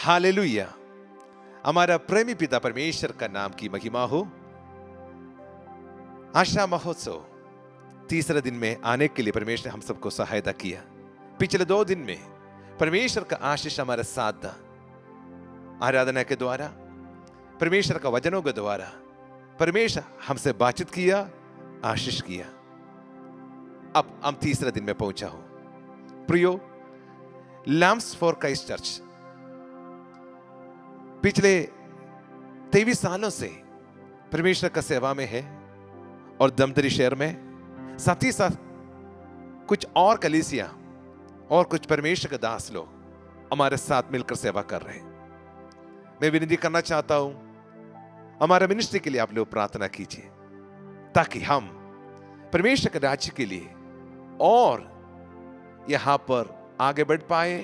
Hallelujah. हमारा प्रेमी पिता परमेश्वर का नाम की महिमा हो। आशा महोत्सव तीसरे दिन में आने के लिए परमेश्वर ने हम सबको सहायता किया। पिछले 2 दिन में परमेश्वर का आशीष हमारे साथ था। आराधना के द्वारा, परमेश्वर का वचनों के द्वारा परमेश्वर हमसे बातचीत किया, आशीष किया। अब हम तीसरे दिन में पहुंचा हूं। प्रियो, लैम्प्स फॉर क्राइस्ट चर्च पिछले 23 सालों से परमेश्वर का सेवा में है और दमदरी शहर में साथ ही साथ कुछ और कलीसिया और कुछ परमेश्वर के दास लोग हमारे साथ मिलकर सेवा कर रहे हैं। मैं विनती करना चाहता हूं, हमारा मिनिस्ट्री के लिए आप लोग प्रार्थना कीजिए ताकि हम परमेश्वर के राज्य के लिए और यहां पर आगे बढ़ पाए,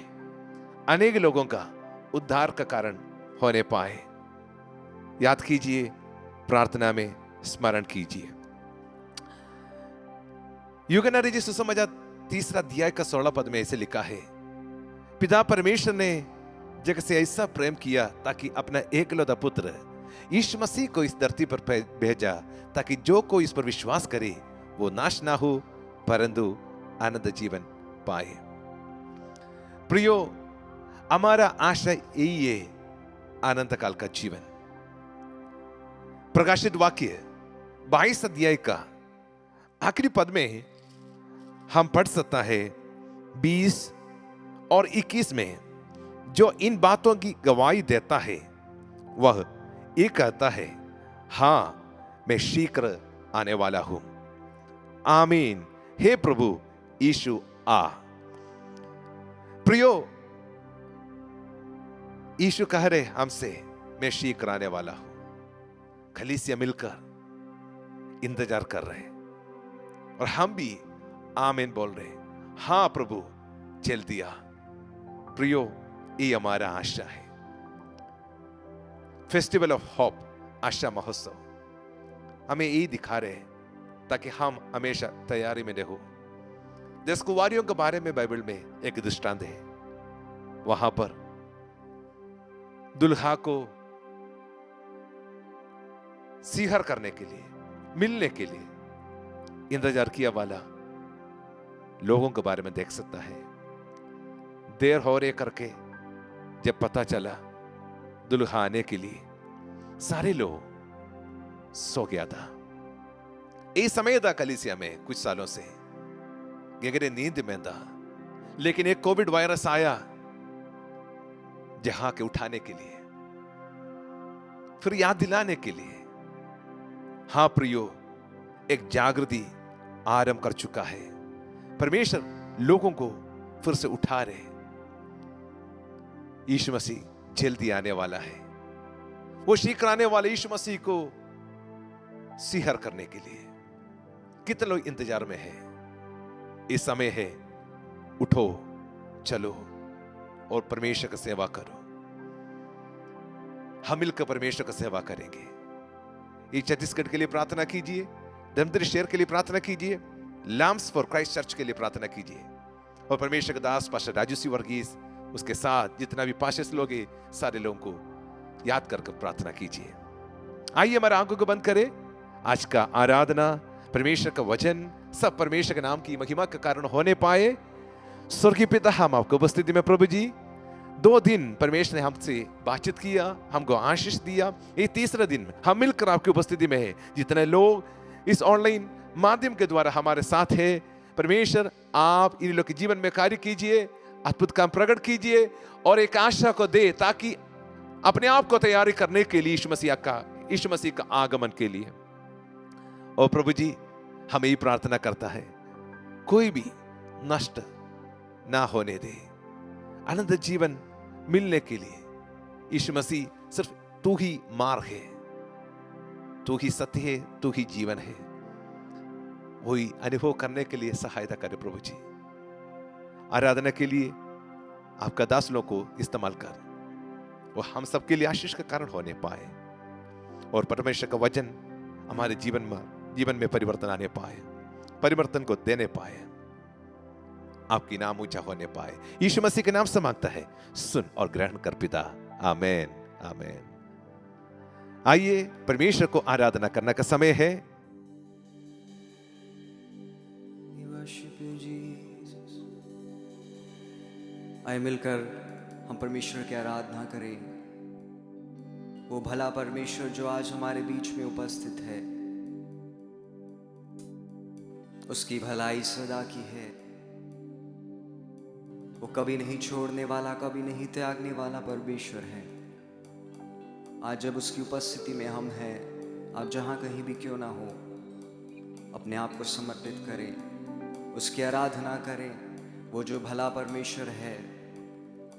अनेक लोगों का उद्धार का कारण होने पाए। याद कीजिए, प्रार्थना में स्मरण कीजिए। यूहन्ना रचित सुसमाचार 3 अध्याय का 16 पद में ऐसे लिखा है, पिता परमेश्वर ने जगत से ऐसा प्रेम किया ताकि अपना एकलौता पुत्र यीशु मसीह को इस धरती पर भेजा ताकि जो कोई इस पर विश्वास करे वो नाश ना हो परंतु आनंद जीवन पाए। प्रियो, हमारा आशा यही है, आनंद काल का जीवन। प्रकाशित वाक्य 22 अध्याय का आखिरी पद में हम पढ़ सकता है 20 और 21 में, जो इन बातों की गवाही देता है वह ये कहता है, हां मैं शीघ्र आने वाला हूं। आमीन। हे प्रभु यीशु आ। प्रियो, यीशु कह रहे हमसे, मैं शीघ्र आने वाला हूं। कलीसिया मिलकर इंतजार कर रहे हैं और हम भी आमीन बोल रहे हैं, हां प्रभु जल्दी आ। प्रियो, ये हमारा आशा है। फेस्टिवल ऑफ होप, आशा महोत्सव हमें यही दिखा रहे हैं ताकि हम हमेशा तैयारी में रहो। 10 कुंवारियों के बारे में बाइबल में एक दृष्टांत है। वहां पर दुल्हा को सीहर करने के लिए, मिलने के लिए इंतजार किया वाला लोगों के बारे में देख सकता है। देर हो रहे करके जब पता चला दुल्हा आने के लिए, सारे लोग सो गया था। ये समय था कलीसिया में कुछ सालों से गहरे नींद में था, लेकिन एक कोविड वायरस आया जहां के उठाने के लिए, फिर याद दिलाने के लिए। हां प्रियो, एक जागृति आरंभ कर चुका है। परमेश्वर लोगों को फिर से उठा रहे। यीशु मसीह जल्दी आने वाला है। वो शीघ्र आने वाले यीशु मसीह को सिहर करने के लिए कितने लोग इंतजार में हैं। इस समय है, उठो, चलो और परमेश्वर की सेवा करो। हम मिलकर परमेश्वर की सेवा करेंगे। ये छत्तीसगढ़ के लिए प्रार्थना कीजिए, धमतरी शहर के लिए प्रार्थना कीजिए, लैम्प्स फॉर क्राइस्ट चर्च के लिए प्रार्थना कीजिए और परमेश्वर के दास पास्टर राजू सी वर्गीस, उसके साथ जितना भी पास्टर्स लोग हैं, सारे लोगों को याद करके प्रार्थना कीजिए। आइए हमारे आंखों को बंद करें। आज का आराधना, परमेश्वर का वचन सब परमेश्वर के नाम की महिमा के कारण होने पाए। स्वर्गीय पिता, हम आपको उपस्थिति में प्रभु जी 2 दिन परमेश्वर ने हमसे बातचीत किया, हमको आशीष दिया। ये तीसरा दिन हम मिलकर आपकी उपस्थिति में है। जितने लोग इस ऑनलाइन माध्यम के द्वारा हमारे साथ है, परमेश्वर आप इन लोगों के जीवन में कार्य कीजिए, अद्भुत काम प्रकट कीजिए और एक आशा को दे ताकि अपने आप को तैयारी करने के लिए यीशु मसीह का आगमन के लिए। और प्रभु जी, हम यही प्रार्थना करता है, कोई भी नष्ट ना होने दे। अनंत जीवन मिलने के लिए यीशु मसीह सिर्फ तू ही मार्ग है, तू ही सत्य है, तू ही जीवन है। वही अनुभव करने के लिए सहायता करे प्रभु जी। आराधना के लिए आपका दास लोग को इस्तेमाल कर, वो हम सबके लिए आशीष का कारण होने पाए और परमेश्वर का वचन हमारे जीवन में परिवर्तन आने पाए, परिवर्तन को देने पाए, आपकी नाम ऊंचा होने पाए। यीशु मसीह के नाम से मांगता है, सुन और ग्रहण कर पिता, आमेन आमेन। आइए परमेश्वर को आराधना करना का समय है। आइए मिलकर हम परमेश्वर की आराधना करें। वो भला परमेश्वर जो आज हमारे बीच में उपस्थित है, उसकी भलाई सदा की है। वो कभी नहीं छोड़ने वाला, कभी नहीं त्यागने वाला परमेश्वर है। आज जब उसकी उपस्थिति में हम हैं, आप जहाँ कहीं भी क्यों ना हो, अपने आप को समर्पित करें, उसकी आराधना करें। वो जो भला परमेश्वर है,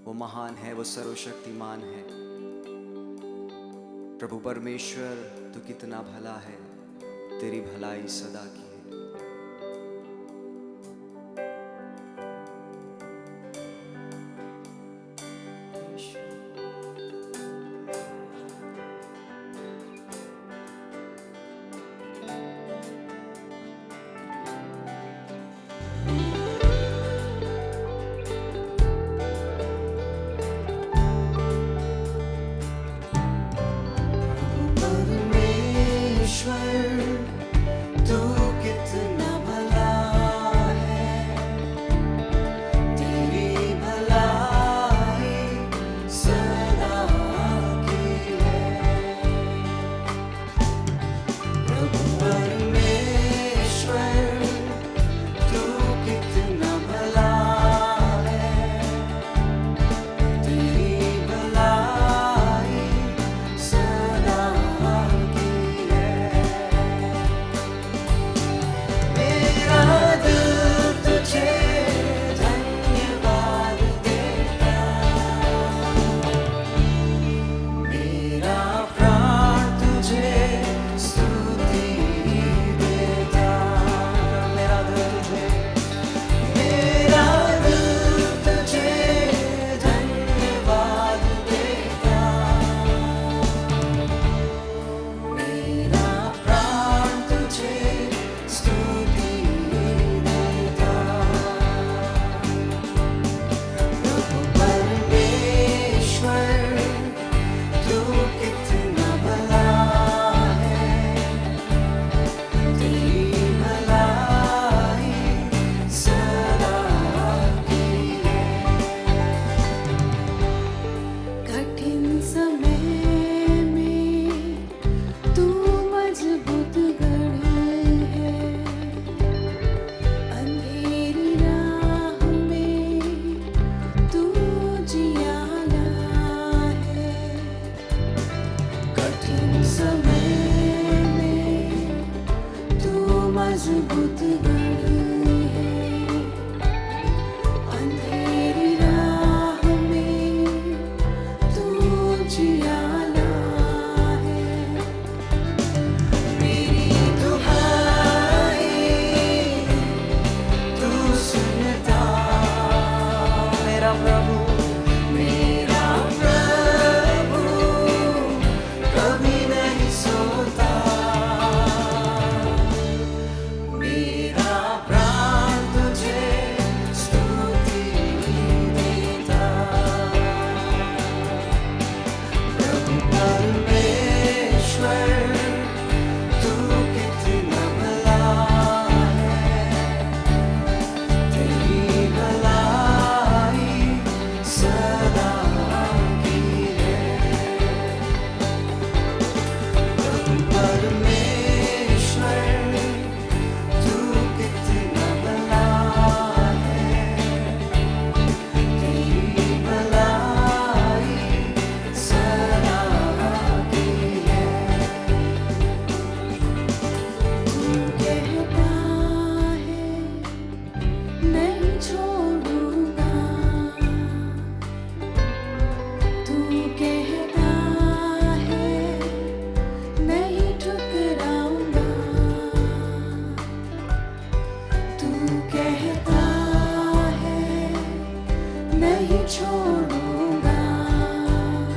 वो महान है, वो सर्वशक्तिमान है। प्रभु परमेश्वर, तू कितना भला है, तेरी भलाई सदा की है।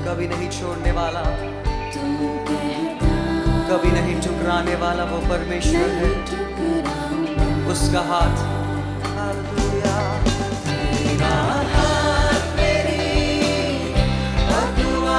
कभी नहीं छोड़ने वाला, कभी नहीं ठुकराने वाला वो परमेश्वर है। उसका हाथ हालेलुया। तेरा हाथ मेरी अगुवाई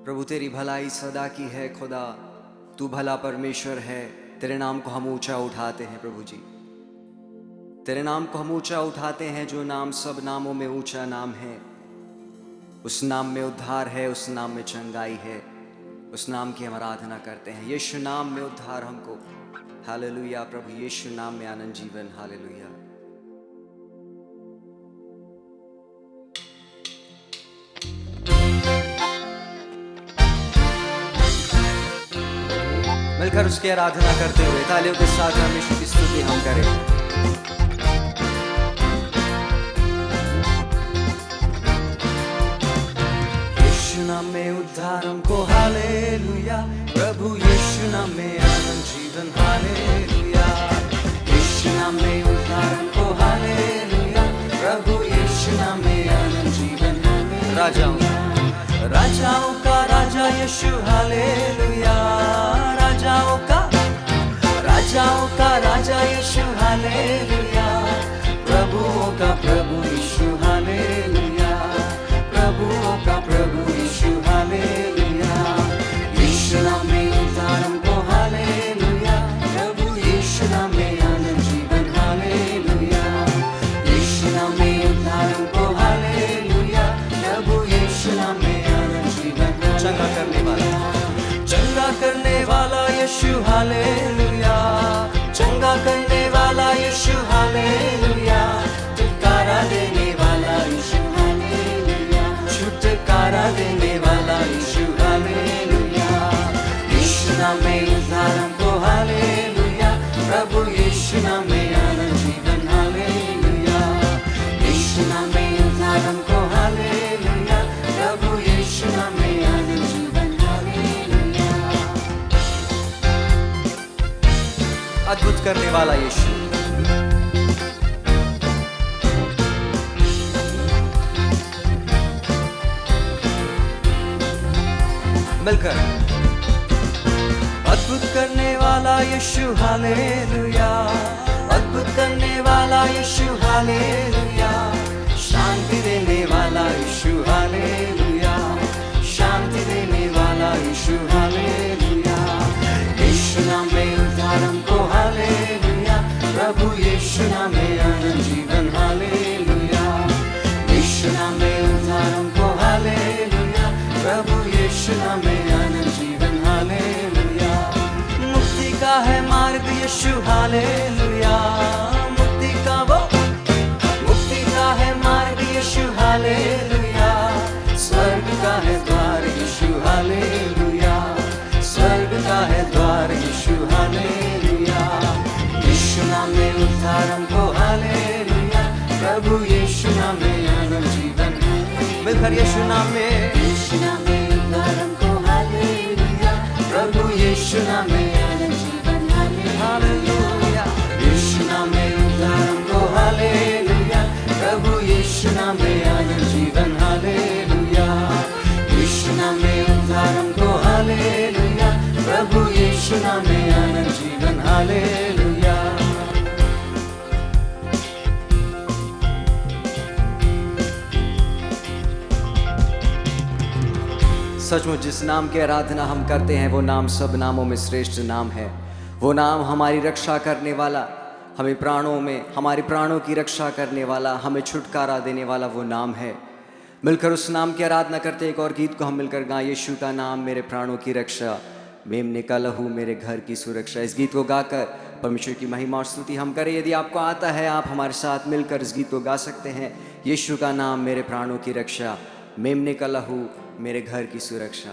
प्रभु तेरी भलाई सदा की है खुदा, तू भला परमेश्वर है। तेरे नाम को हम ऊंचा उठाते हैं प्रभु जी, तेरे नाम को हम ऊंचा उठाते हैं, जो नाम सब नामों में ऊंचा नाम है। उस नाम में उद्धार है, उस नाम में चंगाई है, उस नाम की हम आराधना करते हैं। यीशु नाम में उद्धार हमको, हालेलुया। प्रभु यीशु नाम में आनंद जीवन, हालेलुया। मिलकर उसकी आराधना करते हुए तालियों के साथ हम यीशु की स्तुति हम करें। यीशु नाम में उद्धार हमको, हालेलुया। प्रभु यीशु नाम में आनंद जीवन, हालेलुया। यीशु नाम में उद्धार हमको, हालेलुया। प्रभु यीशु नाम में आनंद जीवन, राजाओं का राजा यीशु, हालेलुया। राजाओं का राजा यीशु, हालेलुया। प्रभुओं का प्रभु यीशु, हालेलुया। प्रभुओं का प्रभु यीशु, हालेलुया। यीशु नाम में उद्धार हमको, हालेलुया। प्रभु यीशु नाम में आनंद जीवन, हालेलुया। यीशु नाम में उद्धार हमको, हालेलुया। प्रभु यीशु नाम में आनंद जीवन, चंगा करने वाला यीशु, हालेलुया। चंगा करने वाला यीशु, हालेलुया। छुटकारा देने वाला यीशु, हालेलुया। छुटकारा देने वाला यीशु, हालेलुया। यीशु नाम में उद्धार हमको, हालेलुया। प्रभु यीशु नाम में आनंद जीवन, हालेलुया। यीशु नाम में उद्धार हमको, हालेलुया। प्रभु यीशु नाम में आनंद जीवन, हालेलुया। अद्भुत करने वाला यीशु, मिलकर अद्भुत करने वाला यीशु, हालेलुया। अद्भुत करने वाला यीशु, हालेलुया। शांति देने वाला यीशु, हालेलुया। शांति देने वाला यीशु, हालेलुया। यीशु नाम में उद्धार हमको, हालेलुया। प्रभु यीशु नाम में आनंद जीवन, हालेलुया। यीशु नाम में उद्धार हमको, हालेलुया। प्रभु यीशु नाम में आनंद जीवन, हालेलुया। मुक्ति का है मार्ग यीशु, हालेलुया। मुक्ति का है मार्ग यीशु, हालेलुया। स्वर्ग का है द्वार यीशु, हालेलुया। स्वर्ग का है द्वार यीशु, हालेलुया। यीशु नाम में उद्धार हमको, हालेलुया। प्रभु यीशु नाम में आनंद जीवन, मिलकर यीशु नाम में उद्धार हमको, हालेलुया। प्रभु यीशु नाम में आनंद जीवन, हालेलुया। यीशु नाम में उद्धार हमको, हालेलुया। प्रभु यीशु नाम में आनंद जीवन, हालेलुया। यीशु नाम में उद्धार हमको, हालेलुया। प्रभु यीशु नाम में आनंद जीवन, हालेलुया। सचमुच जिस नाम की आराधना हम करते हैं, वो नाम सब नामों में श्रेष्ठ नाम है। वो नाम हमारी रक्षा करने वाला, हमें प्राणों में, हमारे प्राणों की रक्षा करने वाला, हमें छुटकारा देने वाला वो नाम है। मिलकर उस नाम की आराधना करते एक और गीत को हम मिलकर गाएं, यीशु का नाम मेरे प्राणों की रक्षा, मेमने का लहू मेरे घर की सुरक्षा। इस गीत को गाकर परमेश्वर की महिमा और स्तुति हम करें। यदि आपको आता है, आप हमारे साथ मिलकर इस गीत को गा सकते हैं। यीशु का नाम मेरे प्राणों की रक्षा, मेमने का लहू मेरे घर की सुरक्षा।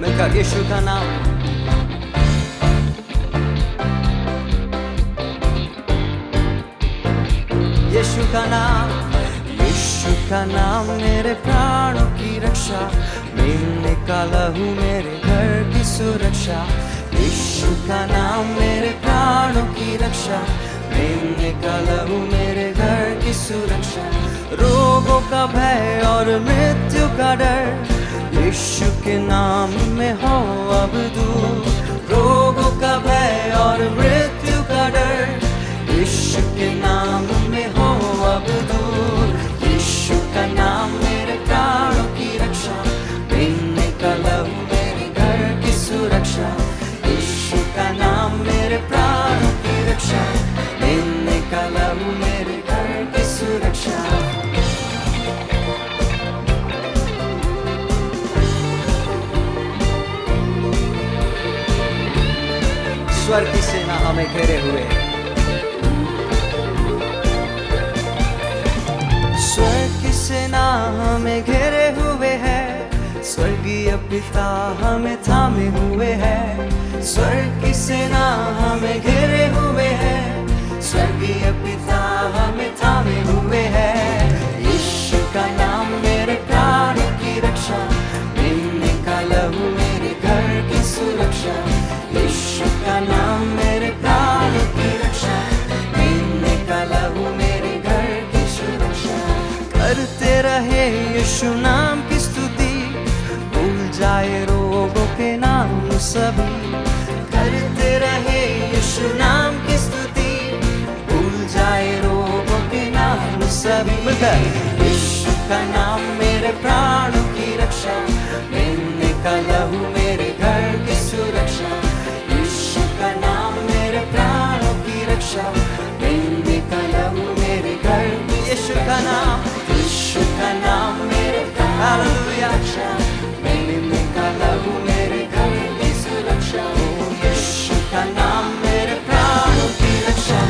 मिलकर यीशु का नाम, यीशु का नाम, यीशु का नाम मेरे प्राणों की रक्षा, मेमने का लहू मेरे घर की सुरक्षा। यीशु का नाम मेरे प्राणों की रक्षा, मेमने का लहू मेरे घर की सुरक्षा। रोगों का भय और मृत्यु का डर यीशु के नाम में हो अब दूर रोगों का भय और मृत्यु का डर। यीशु के नाम में हो अब दूर, यीशु का नाम मेरे प्राणों की रक्षा, पीने का लहू मेरे घर की सुरक्षा। यीशु का नाम मेरे प्राणों की रक्षा, पीने का लहू मेरे घर की सुरक्षा। स्वर्ग की सेना हमें घेरे हुए है, स्वर्ग की सेना हमें घेरे हुए है, स्वर्गीय पिता हमें थामे हुए है। स्वर्ग की सेना हमें घेरे हुए है, स्वर्गीय पिता हमें थामे हुए है। यीशु का नाम मेरे प्राणों की रक्षा, पीने का लहू मेरे घर की सुरक्षा। यीशु का नाम मेरे प्राणों की रक्षा, पीने का लहू मेरे घर की सुरक्षा। करते रहे यीशु नाम की स्तुति, भूल जाए रोगों के नाम सभी। करते रहे यीशु नाम की स्तुति, भूल जाए रोगों के नाम सभी। यीशु का नाम मेरे प्राणों की रक्षा, पीने का लहू मेरे घर की सुरक्षा। यीशु का नाम मेरे प्राणों की रक्षा, पीने का लहू मेरे घर की। यीशु का नाम, यीशु का नाम मेरे प्राणों की रक्षा, पीने का लहू मेरे घर की सुरक्षा। यीशु का नाम मेरे प्राणों की रक्षा,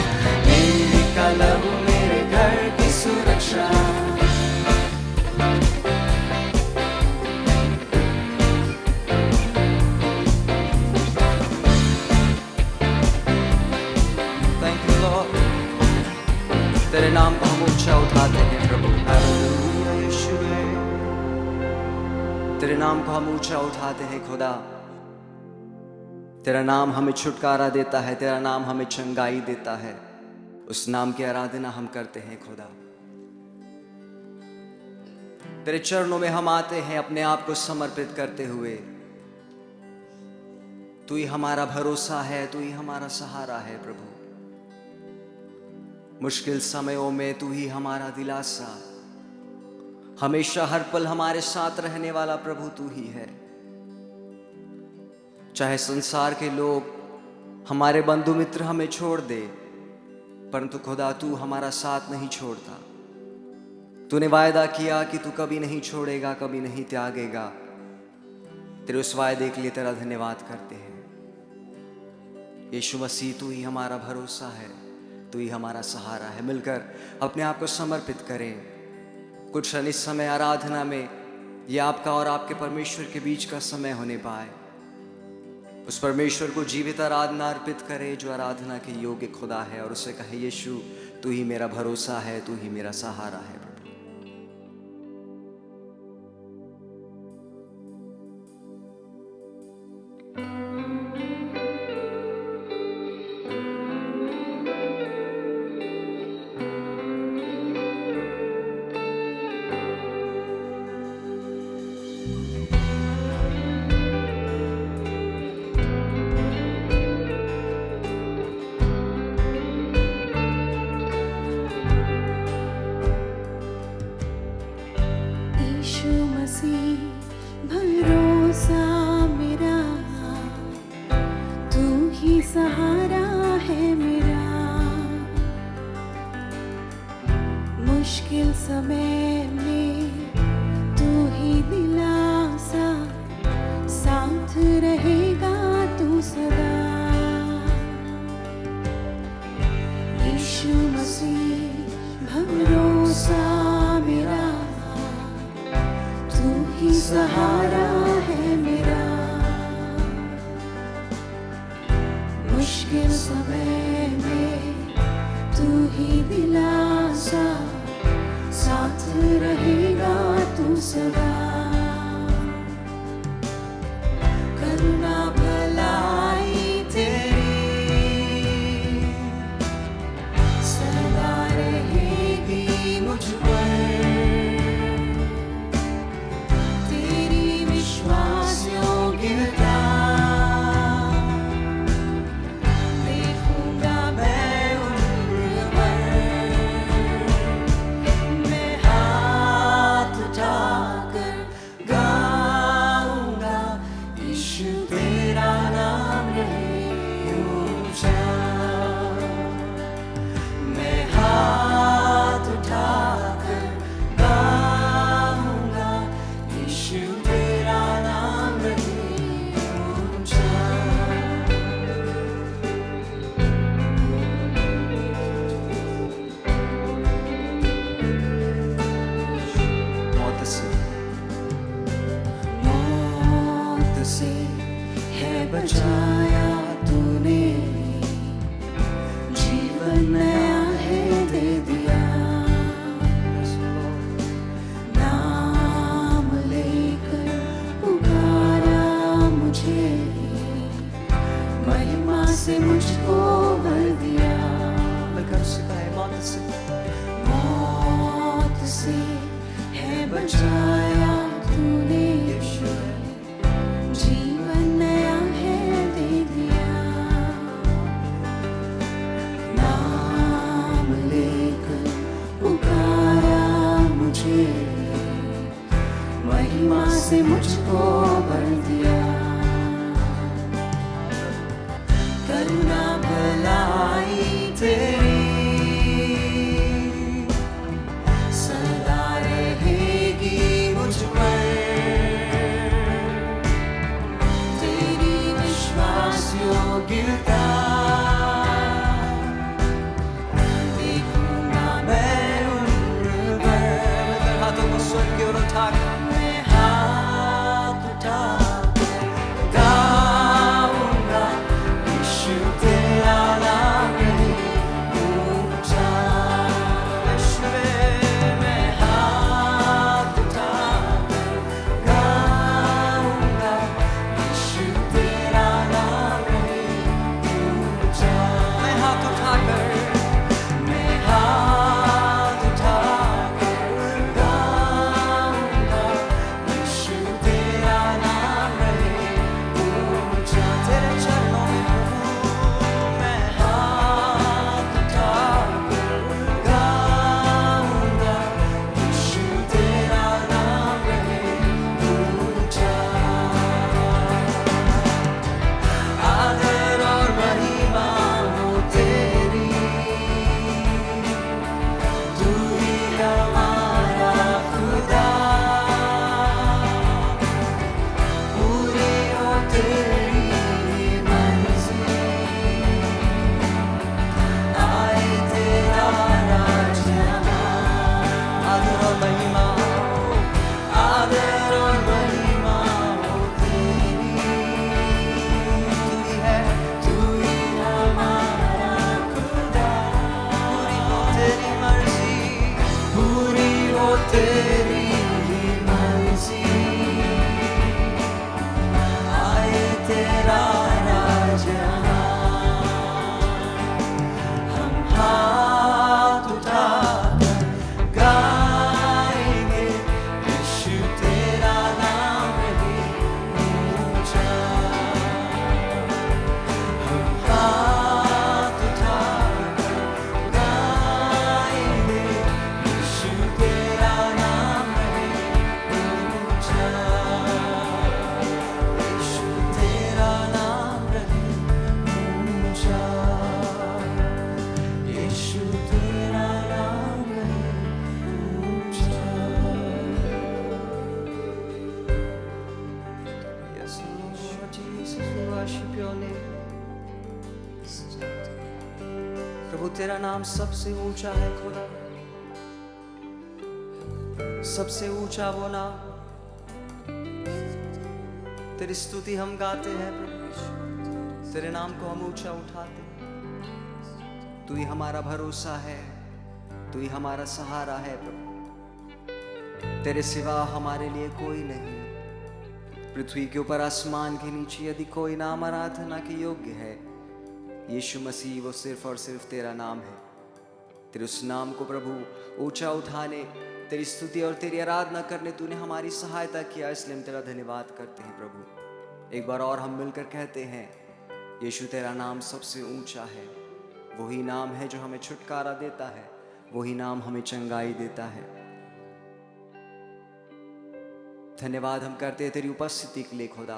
पीने का लहू मेरे घर की सुरक्षा। Thank you Lord, तेरे नाम को हम ऊंचा उठाते हैं प्रभु। हालेलुया यीशुए, तेरे नाम को हम ऊंचा उठाते हैं खुदा। तेरा नाम हमें छुटकारा देता है, तेरा नाम हमें चंगाई देता है। उस नाम की आराधना हम करते हैं खुदा। तेरे चरणों में हम आते हैं अपने आप को समर्पित करते हुए। तू ही हमारा भरोसा है, तू ही हमारा सहारा है प्रभु। मुश्किल समयों में तू ही हमारा दिलासा, हमेशा हर पल हमारे साथ रहने वाला प्रभु तू ही है। चाहे संसार के लोग, हमारे बंधु मित्र हमें छोड़ दे, परंतु खुदा तू हमारा साथ नहीं छोड़ता। तूने वायदा किया कि तू कभी नहीं छोड़ेगा, कभी नहीं त्यागेगा। तेरे उस वायदे के लिए तेरा धन्यवाद करते हैं। यीशु मसीह तू ही हमारा भरोसा है, तू ही हमारा सहारा है। मिलकर अपने आप को समर्पित करें। कुछ क्षण इस समय आराधना में ये आपका और आपके परमेश्वर के बीच का समय होने पाए। उस परमेश्वर को जीवित आराधना अर्पित करे जो आराधना के योग्य खुदा है, और उसे कहे यीशु तू ही मेरा भरोसा है, तू ही मेरा सहारा है। भरोसा मेरा, तू ही सहारा है मेरा। मुश्किल समय में तू ही दिलासा, साथ रहेगा तू सदा। यीशु मसीह भरोसा मेरा, तू ही सहारा है मेरा। मुश्किल समय में तू ही दिलासा, साथ रहेगा तू सदा। करुणा भलाई तेरी सदा रहेगी मुझ पर। तेरी विश्वास योग्यता देखूंगा मैं उम्र भर, मैं हाथ उठाकर गाऊंगा यीशु तेरा नाम रहे ऊंचा। मैं हाथ उठाकर गाऊंगा यीशु तेरा नाम रहे ऊंचा। मौत से है बचाया तूने, जीवन नया है दे दिया। नाम लेकर पुकारा मुझे, महिमा से मुझको भर दिया। मौत से है बचाया तूने, जीवन नया है दे दिया। नाम लेकर पुकारा मुझे, महिमा से मुझको भर दिया। करुणा भलाई तेरी सदा रहेगी मुझ पर, तेरी विश्वास योग्यता देखूंगा मैं उम्र भर। हाथों को स्वर्ग की ओर उठाकर मैं हाथ उठाकर गाऊंगा यीशु तेरा नाम रहे ऊंचा। मैं हाथ उठाकर गाऊंगा यीशु तेरा नाम रहे ऊंचा। मैं हाथ उठाकर गाऊंगा यीशु तेरा नाम रहे ऊंचा। तेरे चरणों में प्रभु मैं हाथ उठाकर गाऊंगा यीशु तेरा नाम रहे ऊंचा। आदर और महिमा हो तेरी, तू ही हमारा खुदा। पूरी हो तेरी मर्जी, आए तेरा राज यहाँ। आदर और महिमा हो, आदर और महिमा हो तेरी, तू ही है, तू ही हमारा खुदा। पूरी हो तेरी मर्जी, पूरी हो तेरी मर्जी, आए तेरा राज यहाँ। हम हाथ उठाकर गाएंगे यीशु तेरा नाम रहे ऊंचा। हम हाथ उठाकर गाएंगे यीशु तेरा नाम रहे ऊंचा। यीशु तेरा नाम रहे ऊंचा। यीशु तेरा नाम रहे ऊंचा। Yes, Lord Jesus, we worship your name. प्रभु तेरा नाम सबसे ऊंचा है खुदा, सबसे ऊंचा वो नाम। तेरी स्तुति हम गाते हैं प्रभु, तेरे नाम को हम ऊंचा उठाते हैं। तू ही हमारा भरोसा है, तू ही हमारा सहारा है प्रभु। तेरे सिवा हमारे लिए कोई नहीं। पृथ्वी के ऊपर आसमान के नीचे यदि कोई नाम आराधना के योग्य है, यीशु मसीह वो सिर्फ और सिर्फ तेरा नाम है। तेरे उस नाम को प्रभु ऊंचा उठाने, तेरी स्तुति और तेरी आराधना करने तूने हमारी सहायता किया, इसलिए हम तेरा धन्यवाद करते हैं प्रभु। एक बार और हम मिलकर कहते हैं, यीशु तेरा नाम सबसे ऊंचा है। वही नाम है जो हमें छुटकारा देता है, वही नाम हमें चंगाई देता है। धन्यवाद हम करते हैं तेरी उपस्थिति के लिए खुदा।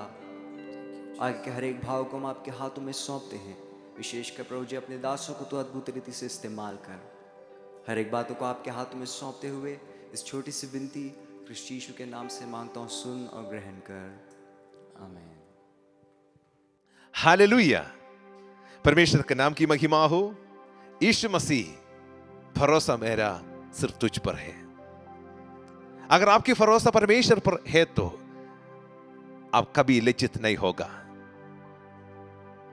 आगे के हर एक भाव को हम आपके हाथों में सौंपते हैं। विशेषकर प्रभु जी अपने दासों को तो अद्भुत रीति से इस्तेमाल कर। हर एक बातों को आपके हाथों में सौंपते हुए इस छोटी सी विनती क्रिस्ट यीशु के नाम से मांगता हूँ, सुन और ग्रहण कर। आमीन। हालेलुया। परमेश्वर के नाम की महिमा हो। यीशु मसीह, भरोसा मेरा सिर्फ तुझ पर है। अगर आपकी भरोसा परमेश्वर पर है तो आप कभी लज्जित नहीं होगा।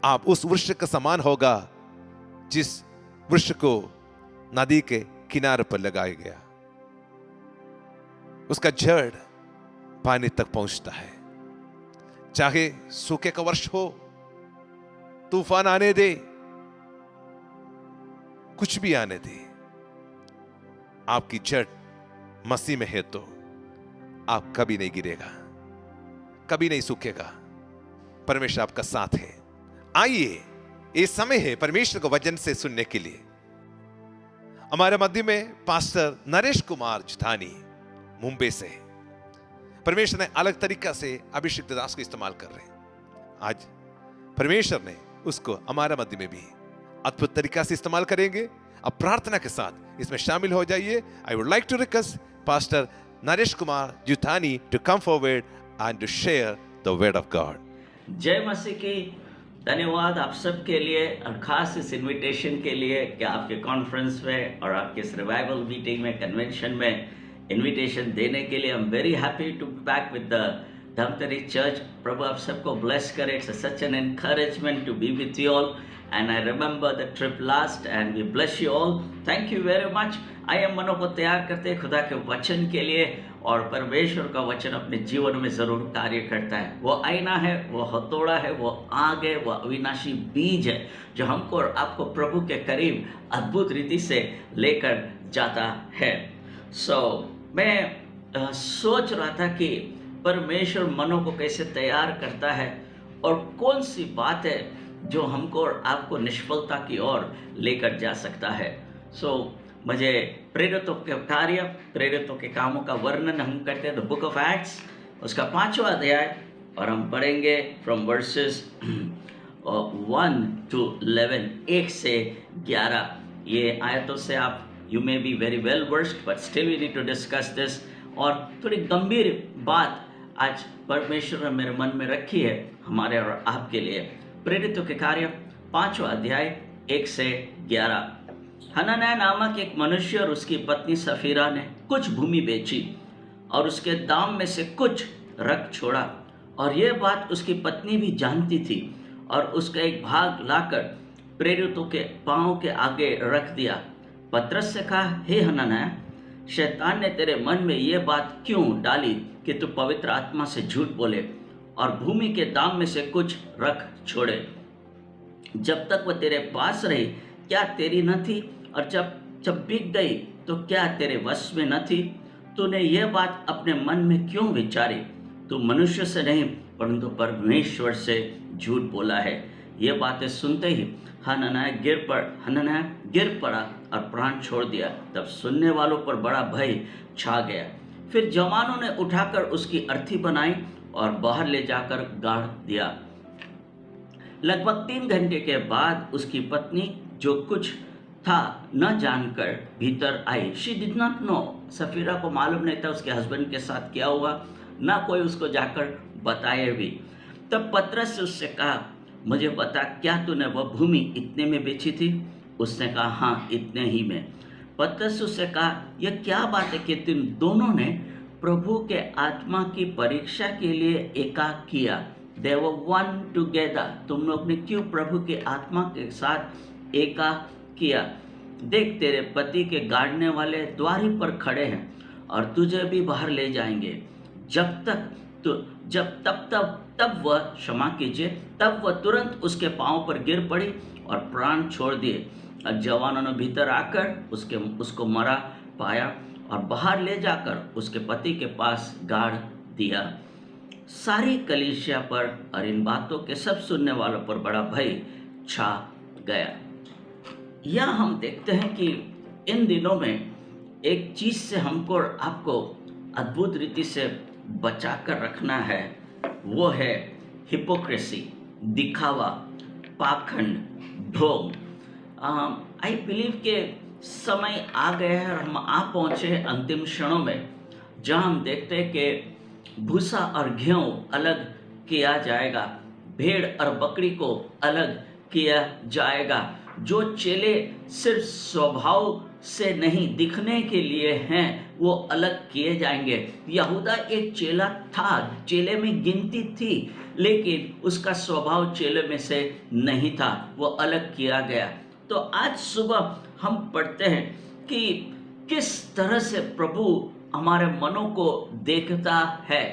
आप उस वृक्ष के समान होगा जिस वृक्ष को नदी के किनारे पर लगाया गया। उसका जड़ पानी तक पहुंचता है। चाहे सूखे का वर्ष हो, तूफान आने दे, कुछ भी आने दे, आपकी जड़ मसीह में है तो आप कभी नहीं गिरेगा, कभी नहीं सूखेगा। परमेश्वर आपका साथ है। आइए, ये समय है परमेश्वर को वचन से सुनने के लिए। हमारे मध्य में पास्टर नरेश कुमार जुथानी मुंबई से, परमेश्वर ने अलग तरीका से अभिषिक्त दास को इस्तेमाल कर रहे हैं। आज परमेश्वर ने उसको हमारे मध्य में भी अद्भुत तरीका से इस्तेमाल करेंगे। अब प्रार्थना के साथ इसमें शामिल हो जाइए। I would like to request pastor Naresh Kumar Juthani to come forward and to share the word of God. जय मसीह की। धन्यवाद आप सब के लिए, और खास इस इनविटेशन के लिए कि आपके कॉन्फ्रेंस में और आपके इस रिवाइवल मीटिंग में, कन्वेंशन में इनविटेशन देने के लिए। I am very happy to back with the Dhamtari church. प्रभु आप सबको ब्लेस करे। It's such an encouragement to be with you all, and I remember the trip last, and we bless you all. Thank you very much. आइए मनों को तैयार करते हैं खुदा के वचन के लिए, और परमेश्वर का वचन अपने जीवन में जरूर कार्य करता है। वो आईना है, वो हथौड़ा है, वो आग है, वो अविनाशी बीज है जो हमको और आपको प्रभु के करीब अद्भुत रीति से लेकर जाता है। मैं सोच रहा था कि परमेश्वर मनों को कैसे तैयार करता है, और कौन सी बात है जो हमको और आपको निष्फलता की ओर लेकर जा सकता है। मुझे प्रेरितों के कार्य, प्रेरितों के कामों का वर्णन हम करते हैं द बुक ऑफ एक्ट्स, उसका 5वां अध्याय, और हम पढ़ेंगे फ्रॉम वर्सेस 1 to 11, 1 से 11। ये आयतों से आप you may be very well versed, but still we need to discuss this. और थोड़ी गंभीर बात आज परमेश्वर ने मेरे मन में रखी है हमारे और आपके लिए। प्रेरितों के कार्य 5वां अध्याय 1 से 11। हनन्याह नामक एक मनुष्य और उसकी पत्नी सफीरा ने कुछ भूमि बेची और उसके दाम में से कुछ रख छोड़ा, और यह बात उसकी पत्नी भी जानती थी, और उसका एक भाग लाकर प्रेरितों के पांव के आगे रख दिया। पतरस से कहा, हे हनन्याह, शैतान ने तेरे मन में यह बात क्यों डाली कि तू पवित्र आत्मा से झूठ बोले और भूमि के दाम में से कुछ रख छोड़े? जब तक वह तेरे पास रही क्या तेरी न थी, और जब बिक गई तो क्या तेरे वश में न थी? तूने यह बात अपने मन में क्यों विचारी? तू मनुष्य से नहीं परंतु परमेश्वर से झूठ बोला है। ये बातें सुनते ही हनन्याह गिर पड़ा और प्राण छोड़ दिया। तब सुनने वालों पर बड़ा भय छा गया। फिर जवानों ने उठाकर उसकी अर्थी बनाई और बाहर ले जाकर गाड़ दिया। लगभग 3 घंटे के बाद उसकी पत्नी, जो कुछ था न जानकर भीतर आई। She did not know. Sapphira को मालूम नहीं था उसके हस्बैंड के साथ क्या हुआ, ना कोई उसको जाकर बताए भी। तब पतरस से उससे कहा, मुझे बता, क्या तूने वह भूमि इतने में बेची थी? उसने कहा, हाँ, इतने ही में। पतरस उससे कहा, यह क्या बात है कि तुम दोनों ने प्रभु के आत्मा की परीक्षा के लिए एकाक किया? They were one together। तुम लोग ने क्यों प्रभु के आत्मा के साथ एकाक किया? देख, तेरे पति के गाड़ने वाले द्वारी पर खड़े हैं और तुझे भी बाहर ले जाएंगे। तब वह क्षमा कीजिए। तब वह तुरंत उसके पांव पर गिर पड़ी और प्राण छोड़ दिए। और जवानों ने भीतर आकर उसको मरा पाया और बाहर ले जाकर उसके पति के पास गाड़ दिया। सारी कलीसिया पर और इन बातों के सब सुनने वालों पर बड़ा भय छा गया। यह हम देखते हैं कि इन दिनों में एक चीज से हमको और आपको अद्भुत रीति से बचा कर रखना है, वो है हिपोक्रेसी, दिखावा, पाखंड, ढोंग। आई बिलीव के समय आ गया है और हम आ पहुंचे हैं अंतिम क्षणों में, जहां हम देखते हैं कि भूसा और गेहूं अलग किया जाएगा, भेड़ और बकरी को अलग किया जाएगा। जो चेले सिर्फ स्वभाव से नहीं दिखने के लिए हैं वो अलग किए जाएंगे। यहूदा एक चेला था, चेले में गिनती थी, लेकिन उसका स्वभाव चेले में से नहीं था, वो अलग किया गया। तो आज सुबह हम पढ़ते हैं कि किस तरह से प्रभु हमारे मनों को देखता है।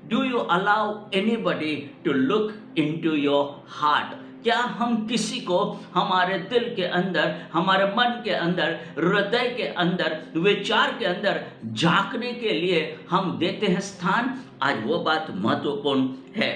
Do you allow anybody to look into your heart? क्या हम किसी को हमारे दिल के अंदर, हमारे मन के अंदर, हृदय के अंदर, विचार के अंदर झांकने के लिए हम देते हैं स्थान? आज वो बात महत्वपूर्ण है।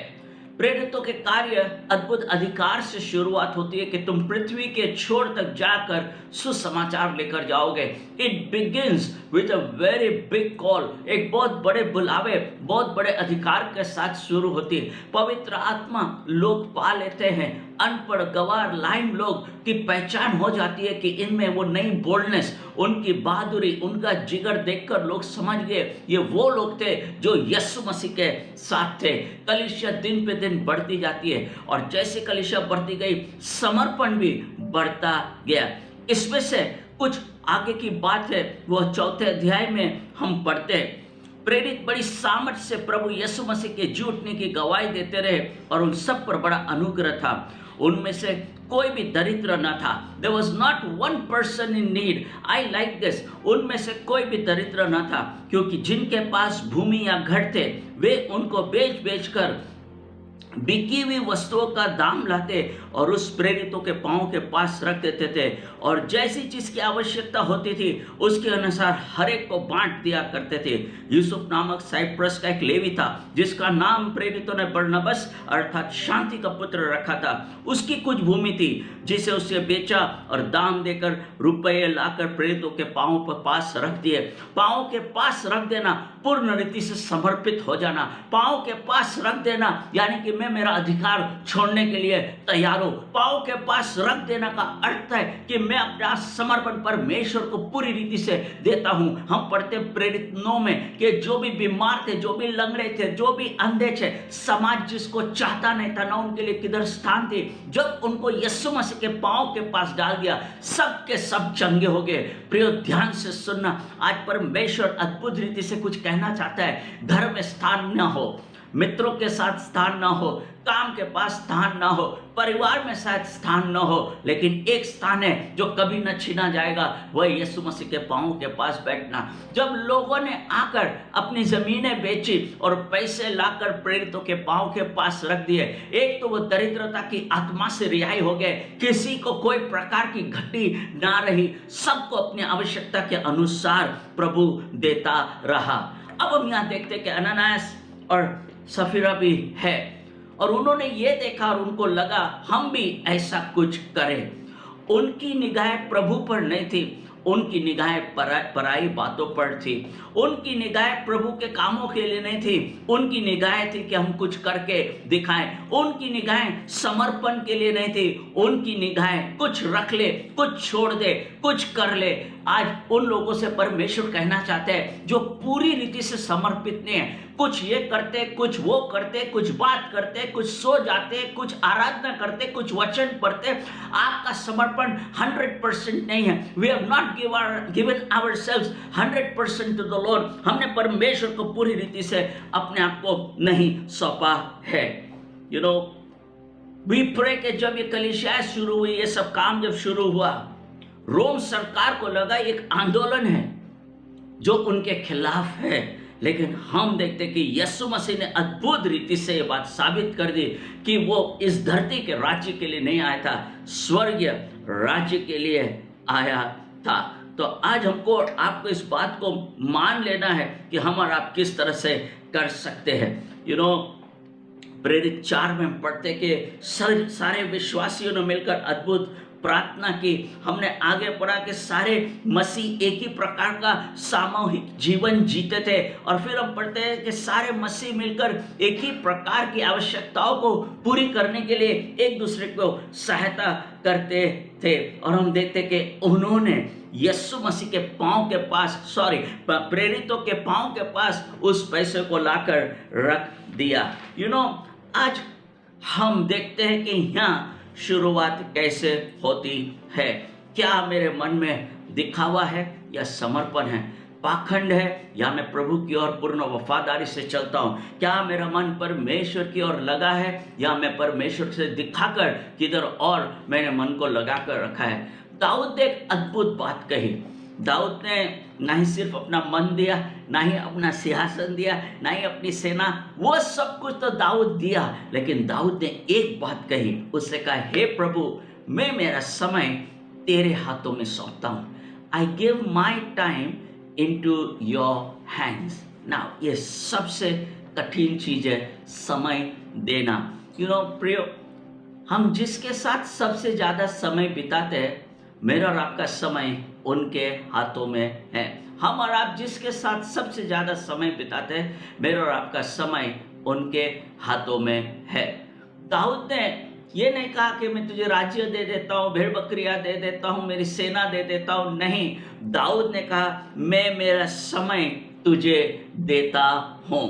प्रेरितों के कार्य अद्भुत अधिकार से शुरुआत होती है कि तुम पृथ्वी के छोर तक जाकर सुसमाचार लेकर जाओगे। It begins with a very big call, एक बहुत बड़े बुलावे, बहुत बड़े अधिकार के साथ शुरू होती है। पवित्र आत्मा लोग पा लेते हैं, अनपढ़ गवार लाइम लोग की पहचान हो जाती है कि इनमें वो नई बोल्डनेस, उनकी बहादुरी, उनका जिगर देखकर लोग समझ गए ये वो लोग थे जो यीशु मसीह के साथ थे। कलीसिया दिन पे दिन बढ़ती जाती है और जैसे कलीसिया बढ़ती गई समर्पण भी बढ़ता गया। इसमें से कुछ आगे की बात है, वह 4 अध्याय में हम पढ़ते हैं। प्रेरित बड़ी सामर्थ से प्रभु यीशु मसीह के झूठने की गवाही देते रहे और उन सब पर बड़ा अनुग्रह था। उनमें से कोई भी दरिद्र न था। There was not one person in need. I like this. उनमें से कोई भी दरिद्र न था, क्योंकि जिनके पास भूमि या घर थे वे उनको बेच बेच कर बिकी हुई वस्तुओं का दाम लाते और उस प्रेरितों के पांव के पास रख देते थे, और जैसी चीज की आवश्यकता होती थी उसके अनुसार हर एक को बांट दिया करते थे। यूसुफ नामक साइप्रस का एक लेवी था जिसका नाम प्रेरितों ने बरनबस अर्थात शांति का पुत्र रखा था। उसकी कुछ भूमि थी जिसे उसने बेचा और दाम देकर रुपये लाकर प्रेरितों के पांव पर पास रख दिए। पांव के पास रख देना पूर्ण रीति से समर्पित हो जाना। पांव के पास रख देना यानी कि मैं मेरा अधिकार छोड़ने के लिए तैयार हूं। पांव के पास रख देना का अर्थ है कि मैं अपना समर्पण परमेश्वर को पूरी रीति से देता हूं। हम पढ़ते प्रेरित 9 में कि जो भी बीमार थे, जो भी लंगड़े थे, जो भी अंधे थे, समाज जिसको चाहता नहीं था ना उनके लिए किधर स्थान थे, जब उनको यीशु मसीह के पांव के पास डाल दिया सब के सब चंगे हो गए। प्रियो ध्यान से सुनना, आज परमेश्वर अद्भुत रीति से कुछ कहना चाहता है। घर में स्थान न हो, मित्रों के साथ स्थान ना हो, काम के पास स्थान ना हो, परिवार में शायद स्थान ना हो, लेकिन एक स्थान है जो कभी न छीना जाएगा, वह यीशु मसीह के पांव के पास बैठना। जब लोगों ने आकर अपनी जमीनें बेची और पैसे लाकर प्रेरितों के पांव के पास रख दिए, एक तो वो दरिद्रता की आत्मा से रिहाई हो गए, किसी को कोई प्रकार की घटी ना रही, सबको अपनी आवश्यकता के अनुसार प्रभु देता रहा। अब हम यहाँ देखते हैं कि अननायास और सफीरा भी है और उन्होंने ये देखा और उनको लगा हम भी ऐसा कुछ करें। उनकी निगाहें प्रभु पर नहीं थी, उनकी निगाहें पराई बातों पर थी। उनकी निगाहें प्रभु के कामों के लिए नहीं थी, उनकी निगाहें थी कि हम कुछ करके दिखाएं। उनकी निगाहें समर्पण के लिए नहीं थी, उनकी निगाहें कुछ रख ले, कुछ छोड़ दे, कुछ कर ले। आज उन लोगों से परमेश्वर कहना चाहते हैं जो पूरी रीति से समर्पित नहीं है, कुछ ये करते, कुछ वो करते, कुछ बात करते, कुछ सो जाते, कुछ आराधना करते, कुछ वचन पढ़ते, आपका समर्पण 100% नहीं है। We have not given ourselves 100% to the Lord. हमने परमेश्वर को पूरी रीति से अपने आप को नहीं सौंपा है। You know, we pray कि जब ये कलीसिया शुरू हुई, ये सब काम जब शुरू हुआ, रोम सरकार को लगा एक आंदोलन है जो उनके खिलाफ है, लेकिन हम देखते कि यीशु मसीह ने अद्भुत रीति से ये बात साबित कर दी कि वो इस धरती के राज्य के लिए नहीं आया था, स्वर्गीय राज्य के लिए आया था। तो आज हमको और आपको इस बात को मान लेना है कि हम और आप किस तरह से कर सकते हैं। प्रेरित 4 में हम पढ़ते कि सारे विश्वासियों ने मिलकर अद्भुत प्रार्थना की। हमने आगे पढ़ा कि सारे मसीह एक ही प्रकार का सामूहिक जीवन जीते थे। और फिर हम पढ़ते हैं कि सारे मसीह मिलकर एक ही प्रकार की आवश्यकताओं को पूरी करने के लिए एक दूसरे को सहायता करते थे। और हम देखते कि उन्होंने यीशु मसीह के पांव के पास प्रेरितों के पांव के पास उस पैसे को लाकर रख दिया। आज हम देखते हैं कि यहाँ शुरुआत कैसे होती है। क्या मेरे मन में दिखावा है या समर्पण है, पाखंड है या मैं प्रभु की ओर पूर्ण वफादारी से चलता हूँ? क्या मेरा मन परमेश्वर की ओर लगा है या मैं परमेश्वर से दिखाकर किधर और मैंने मन को लगा कर रखा है? दाऊद ने एक अद्भुत बात कही। दाऊद ने ना ही सिर्फ अपना मन दिया, ना ही अपना सिंहासन दिया, ना ही अपनी सेना, वो सब कुछ तो दाऊद दिया, लेकिन दाऊद ने एक बात कही। उसने कहा, हे प्रभु, मैं मेरा समय तेरे हाथों में सौंपता हूँ। I give my time into your hands. Now ये सबसे कठिन चीज है, समय देना। प्रियो, हम जिसके साथ सबसे ज्यादा समय बिताते हैं, मेरा और आपका समय उनके हाथों में है। हम और आप जिसके साथ सबसे ज्यादा समय बिताते हैं, मेरा और आपका समय उनके हाथों में है। दाऊद ने ये नहीं कहा कि मैं तुझे राज्य दे देता हूँ, भेड़ बकरियां दे देता हूँ, मेरी सेना दे देता हूँ। नहीं, दाऊद ने कहा, मैं मेरा समय तुझे देता हूँ।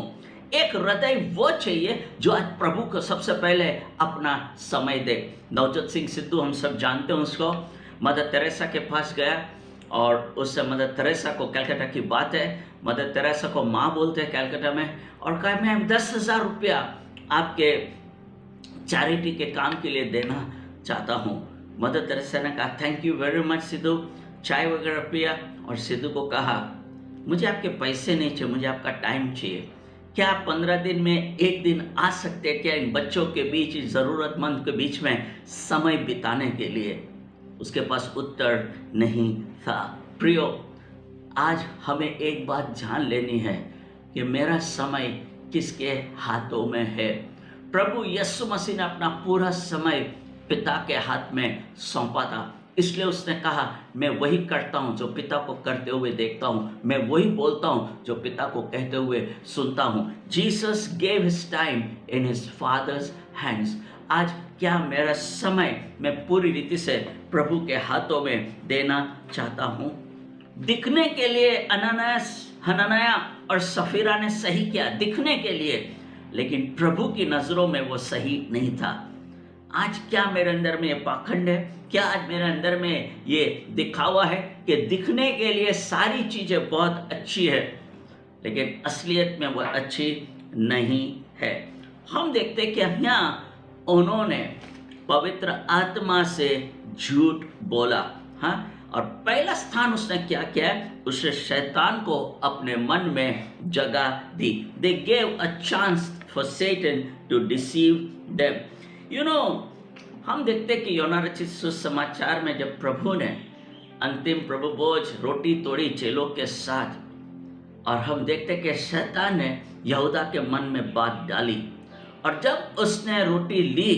एक हृदय वो चाहिए जो आज प्रभु को सबसे पहले अपना समय दे। नवजोत सिंह सिद्धू, हम सब जानते हैं उसको, मदर तेरेसा के पास गया और उससे मदर तेरेसा को, कलकत्ता की बात है, मदर तेरेसा को माँ बोलते हैं कलकत्ता में, और कहा, मैं 10,000 रुपया आपके चैरिटी के काम के लिए देना चाहता हूँ। मदर तेरेसा ने कहा, thank you very much Sidhu, चाय वगैरह पिया और सिद्धू को कहा, मुझे आपके पैसे नहीं चाहिए, मुझे आपका टाइम चाहिए। क्या आप 15 दिन में एक दिन आ सकते हैं क्या इन बच्चों के बीच, इन ज़रूरतमंद के बीच में समय बिताने के लिए? उसके पास उत्तर नहीं था। प्रियो, आज हमें एक बात जान लेनी है कि मेरा समय किसके हाथों में है। प्रभु यीशु मसीह ने अपना पूरा समय पिता के हाथ में सौंपा था, इसलिए उसने कहा, मैं वही करता हूँ जो पिता को करते हुए देखता हूँ, मैं वही बोलता हूँ जो पिता को कहते हुए सुनता हूँ। Jesus gave his time in his father's hands. आज क्या मेरा समय मैं पूरी रीति से प्रभु के हाथों में देना चाहता हूँ? दिखने के लिए हनन्याह और सफीरा ने सही किया, दिखने के लिए, लेकिन प्रभु की नजरों में वो सही नहीं था। आज क्या मेरे अंदर में ये पाखंड है? क्या आज मेरे अंदर में ये दिखावा है कि दिखने के लिए सारी चीजें बहुत अच्छी है, लेकिन असलियत में वो अच्छी नहीं है? हम देखते कि यहाँ उन्होंने पवित्र आत्मा से झूठ बोला। हाँ, और पहला स्थान उसने क्या किया? उसने शैतान को अपने मन में जगह दी। They gave a chance for Satan to deceive them. हम देखते कि योना रचित सुसमाचार में जब प्रभु ने अंतिम प्रभु भोज रोटी तोड़ी चेलों के साथ, और हम देखते कि शैतान ने यहूदा के मन में बात डाली, और जब उसने रोटी ली,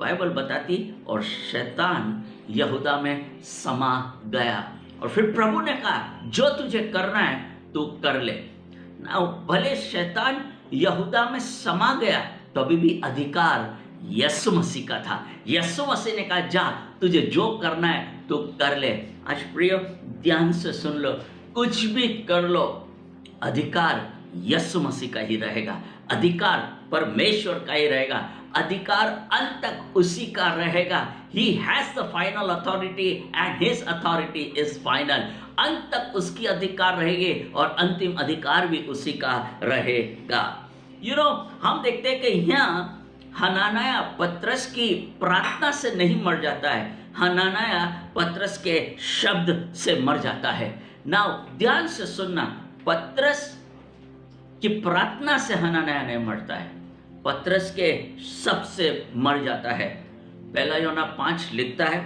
बाइबल बताती, और शैतान यहूदा में समा गया। और फिर प्रभु ने कहा, जो तुझे करना है तू कर ले। ना भले शैतान यहूदा में समा गया, तो अभी भी अधिकार यीशु मसीह का था। यीशु मसीह ने कहा, जा, तुझे जो करना है तू कर ले। आज प्रियो, ध्यान से सुन लो, कुछ भी कर लो, अधिकार यीशु मसीह का ही रहेगा, अधिकार परमेश्वर का ही रहेगा, अधिकार अंत तक उसी का रहेगा। He has the final authority and his authority is final. अंत तक उसकी अधिकार रहेगी और अंतिम अधिकार भी उसी का रहेगा। हम देखते हैं कि यहाँ हनन्याह पतरस की प्रार्थना से नहीं मर जाता है, हनन्याह पतरस के शब्द से मर जाता है। नाउ ध्यान से सुनना, पतरस की प्रार्थना से हनन्याह नहीं मरता है, पतरस के शब्द से मर जाता है। पहला यूहन्ना 5 लिखता है,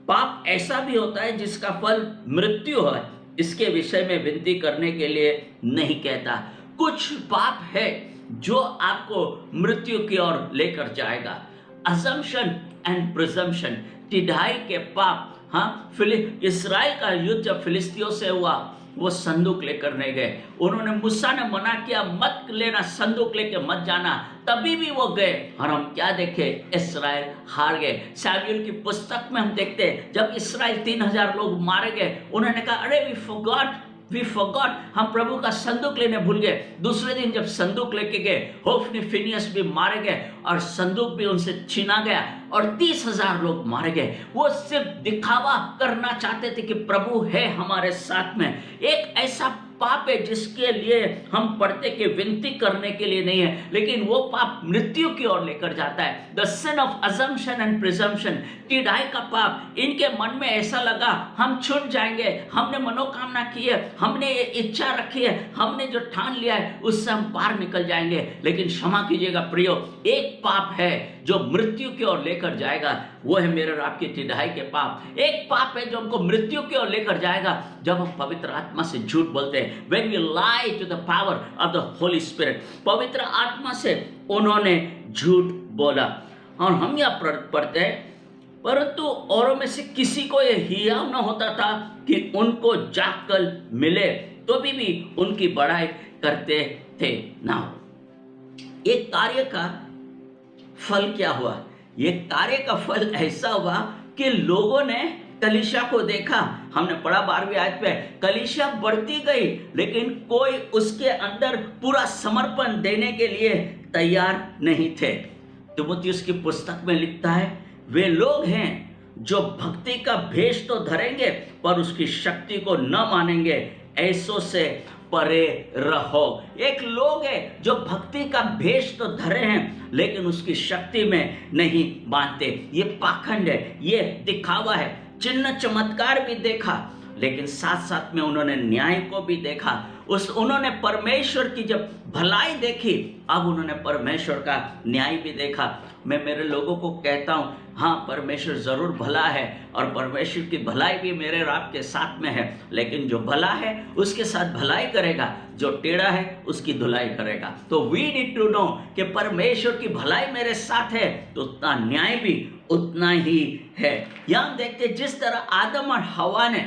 पाप ऐसा भी होता है जिसका फल मृत्यु है, इसके विषय में विनती करने के लिए नहीं कहता। कुछ पाप है जो आपको मृत्यु की ओर लेकर जाएगा। अजम्पशन एंड प्रिजम्पशन, टिढ़ाई के पाप। हाँ, इस्राएल का युद्ध जब फिलिस्तियों से हुआ, वो संदूक लेकर नहीं गए। उन्होंने, मूसा ने मना किया मत लेना, संदूक लेके मत जाना, तभी भी वो गए और हम क्या देखे, इस्राएल हार गए। शमूएल की पुस्तक में हम देखते हैं जब इस्राएल 3000 लोग मारे गए, उन्होंने कहा अरे वी फॉरगॉट, हम प्रभु का संदूक लेने भूल गए। दूसरे दिन जब संदूक लेके गए, होफ्नी फिनियस भी मारे गए और संदूक भी उनसे छीना गया और 30,000 लोग मारे गए। वो सिर्फ दिखावा करना चाहते थे कि प्रभु है हमारे साथ में। एक ऐसा पाप है जिसके लिए हम पढ़ते कि विनती करने के लिए नहीं है, लेकिन वो पाप मृत्यु की ओर लेकर जाता है। The sin of assumption and presumption, टिढ़ाई का पाप। इनके मन में ऐसा लगा हम छूट जाएंगे, हमने मनोकामना की है, हमने ये इच्छा रखी है, हमने जो ठान लिया है उससे हम बाहर निकल जाएंगे। लेकिन क्षमा कीजिएगा प्रियो, एक पाप है जो मृत्यु की ओर लेकर जाएगा, वो है मेरे और आपकी टिढ़ाई के पाप। एक पाप है जो हमको मृत्यु की ओर लेकर जाएगा जब हम पवित्र आत्मा से झूठ बोलते हैं। When we lie to the power of the Holy Spirit, पवित्र आत्मा से उन्होंने झूठ बोला। और हम यहाँ पढ़ते हैं, परंतु औरों में से किसी को यह हियाव न होता था कि उनको जाकर मिले, तो भी उनकी बड़ाई करते थे ना। एक कार्य का फल क्या हुआ? ये कार्य का फल ऐसा हुआ कि लोगों ने कलीसिया को देखा। हमने पढ़ा 12वीं आयत पे, कलीसिया बढ़ती गई लेकिन कोई उसके अंदर पूरा समर्पण देने के लिए तैयार नहीं थे। तीमुथियुस की पुस्तक में लिखता है, वे लोग हैं जो भक्ति का भेष तो धरेंगे पर उसकी शक्ति को न मानेंगे, ऐसों से परे रहो। एक लोग है जो भक्ति का भेष तो धरे हैं लेकिन उसकी शक्ति में नहीं मानते। ये पाखंड है, ये दिखावा है। चिन्ह चमत्कार भी देखा लेकिन साथ साथ में उन्होंने न्याय को भी देखा। उन्होंने परमेश्वर की जब भलाई देखी, अब उन्होंने परमेश्वर का न्याय भी देखा। मैं मेरे लोगों को कहता हूँ, हाँ परमेश्वर जरूर भला है और परमेश्वर की भलाई भी मेरे और आपके साथ में है, लेकिन जो भला है उसके साथ भलाई करेगा, जो टेढ़ा है उसकी धुलाई करेगा। तो वी नीड टू नो कि परमेश्वर की भलाई मेरे साथ है तो उतना न्याय भी उतना ही है। यहाँ देखते जिस तरह आदम और हवा ने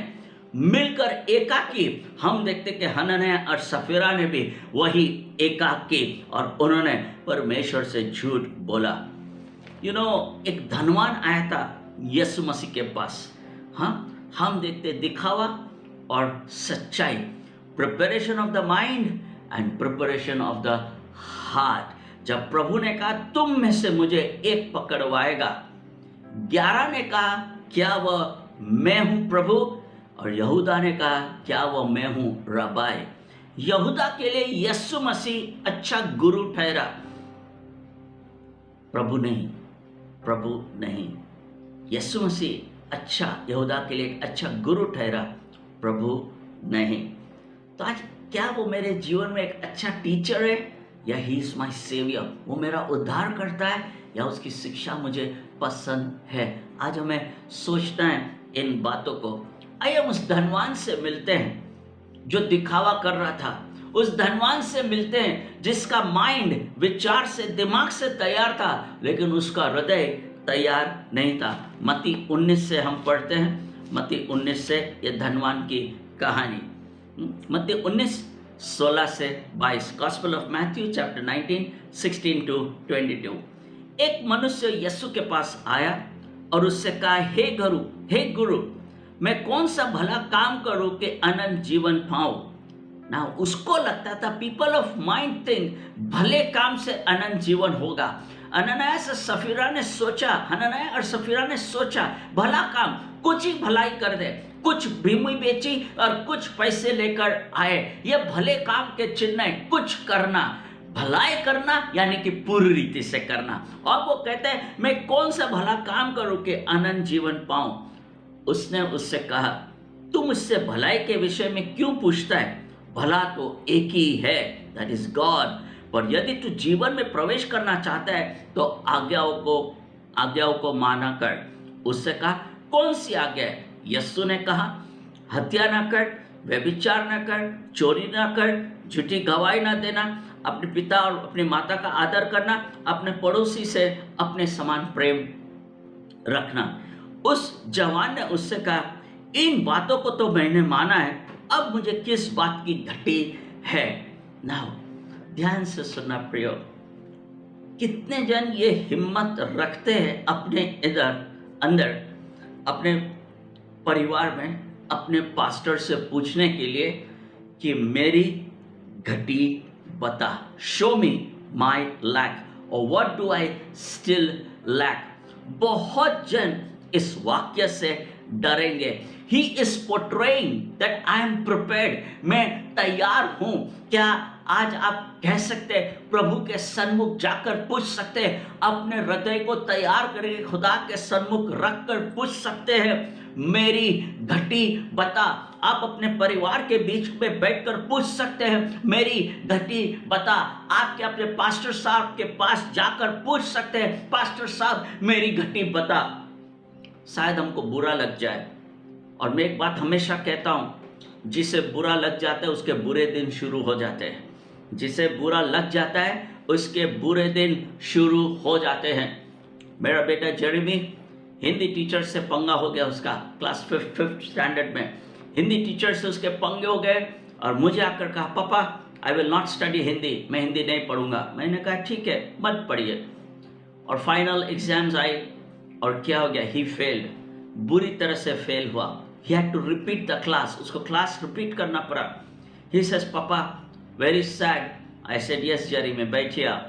मिलकर एकाकी, हम देखते कि हनन्याह और सफीरा ने भी वही एकाकी और उन्होंने परमेश्वर से झूठ बोला। एक धनवान आया था यीशु मसीह के पास। हाँ, हम देखते दिखावा और सच्चाई, preparation of the mind and preparation of the heart. जब प्रभु ने कहा तुम में से मुझे एक पकड़वाएगा, 11 ने कहा क्या वह मैं हूं प्रभु, और यहूदा ने कहा क्या वह मैं हूं रबाई। यहूदा के लिए यीशु मसीह अच्छा गुरु ठहरा, प्रभु नहीं। यीशु मसीह अच्छा यहूदा के लिए एक अच्छा गुरु ठहरा, प्रभु नहीं। तो आज क्या वो मेरे जीवन में एक अच्छा टीचर है, या ही इज माई सेवियर, वो मेरा उद्धार करता है, या उसकी शिक्षा मुझे पसंद है। आज हमें सोचना है इन बातों को। आइए हम उस धनवान से मिलते हैं जो दिखावा कर रहा था, उस धनवान से मिलते हैं जिसका माइंड विचार से, दिमाग से तैयार था लेकिन उसका हृदय तैयार नहीं था। मत्ती 19 से हम पढ़ते हैं, मत्ती 19 से ये धनवान की कहानी। मत्ती 19:16 से 22, gospel of Matthew chapter 19 16 to 22। एक मनुष्य यीशु के पास आया और उससे कहा, हे गुरु, मैं कौन सा भला काम करूं कि अनंत जीवन पाऊं। ना उसको लगता था, पीपल ऑफ माइंड थिंक भले काम से अनंत जीवन होगा। हनन्याह और सफीरा ने सोचा भला काम, कुछ ही भलाई कर दे, कुछ भूमि बेची और कुछ पैसे लेकर आए। ये भले काम के चिन्ह है, कुछ करना, भलाई करना यानी कि पूरी रीति से करना। और वो कहते हैं मैं कौन सा भला काम करूं कि अनंत जीवन पाऊं। उसने उससे कहा, तू मुझसे भलाई के विषय में क्यों पूछता है? भला तो एक ही है, दैट इज गॉड। पर यदि तू जीवन में प्रवेश करना चाहता है तो आज्ञाओं को माना कर। उससे कहा, कौन सी आज्ञा है? यीशु ने कहा, हत्या न कर, व्यभिचार न कर, चोरी न कर, झूठी गवाही न देना, अपने पिता और अपनी माता का आदर करना, अपने पड़ोसी से अपने समान प्रेम रखना। उस जवान ने उससे कहा, इन बातों को तो मैंने माना है, अब मुझे किस बात की घटी है। नाउ ध्यान से सुनना प्रियो, कितने जन ये हिम्मत रखते हैं अपने अंदर अपने परिवार में अपने पास्टर से पूछने के लिए कि मेरी घटी बता, शो मी माई लैक और what do I still lack. बहुत जन इस वाक्य से डरेंगे। He is portraying that I am prepared, मैं तैयार हूं। क्या आज आप कह सकते हैं, प्रभु के सन्मुख जाकर पूछ सकते हैं, अपने हृदय को तैयार करके खुदा के सन्मुख रखकर पूछ सकते हैं, मेरी घटी बता। आप अपने परिवार के बीच में बैठकर पूछ सकते हैं, मेरी घटी बता। आपके अपने पास्टर साहब के पास जाकर पूछ सकते हैं, पास्टर साहब मेरी घटी बता। शायद हमको बुरा लग जाए, और मैं एक बात हमेशा कहता हूं, जिसे बुरा लग जाता है उसके बुरे दिन शुरू हो जाते हैं। जिसे बुरा लग जाता है उसके बुरे दिन शुरू हो जाते हैं। मेरा बेटा जेरेमी, हिंदी टीचर से पंगा हो गया उसका, क्लास 5th स्टैंडर्ड में हिंदी टीचर से उसके पंगे हो गए, और मुझे आकर कहा, पापा I will not study Hindi, मैं हिंदी नहीं पढ़ूंगा। मैंने कहा ठीक है, मत पढ़िए। और फाइनल एग्जाम्स आए, और क्या हो गया, ही फेल्ड, बुरी तरह से फेल हुआ। He had to repeat the class, उसको क्लास रिपीट करना पड़ा। He says, papa very sad. I said yes Jeremy, बैठिए आप।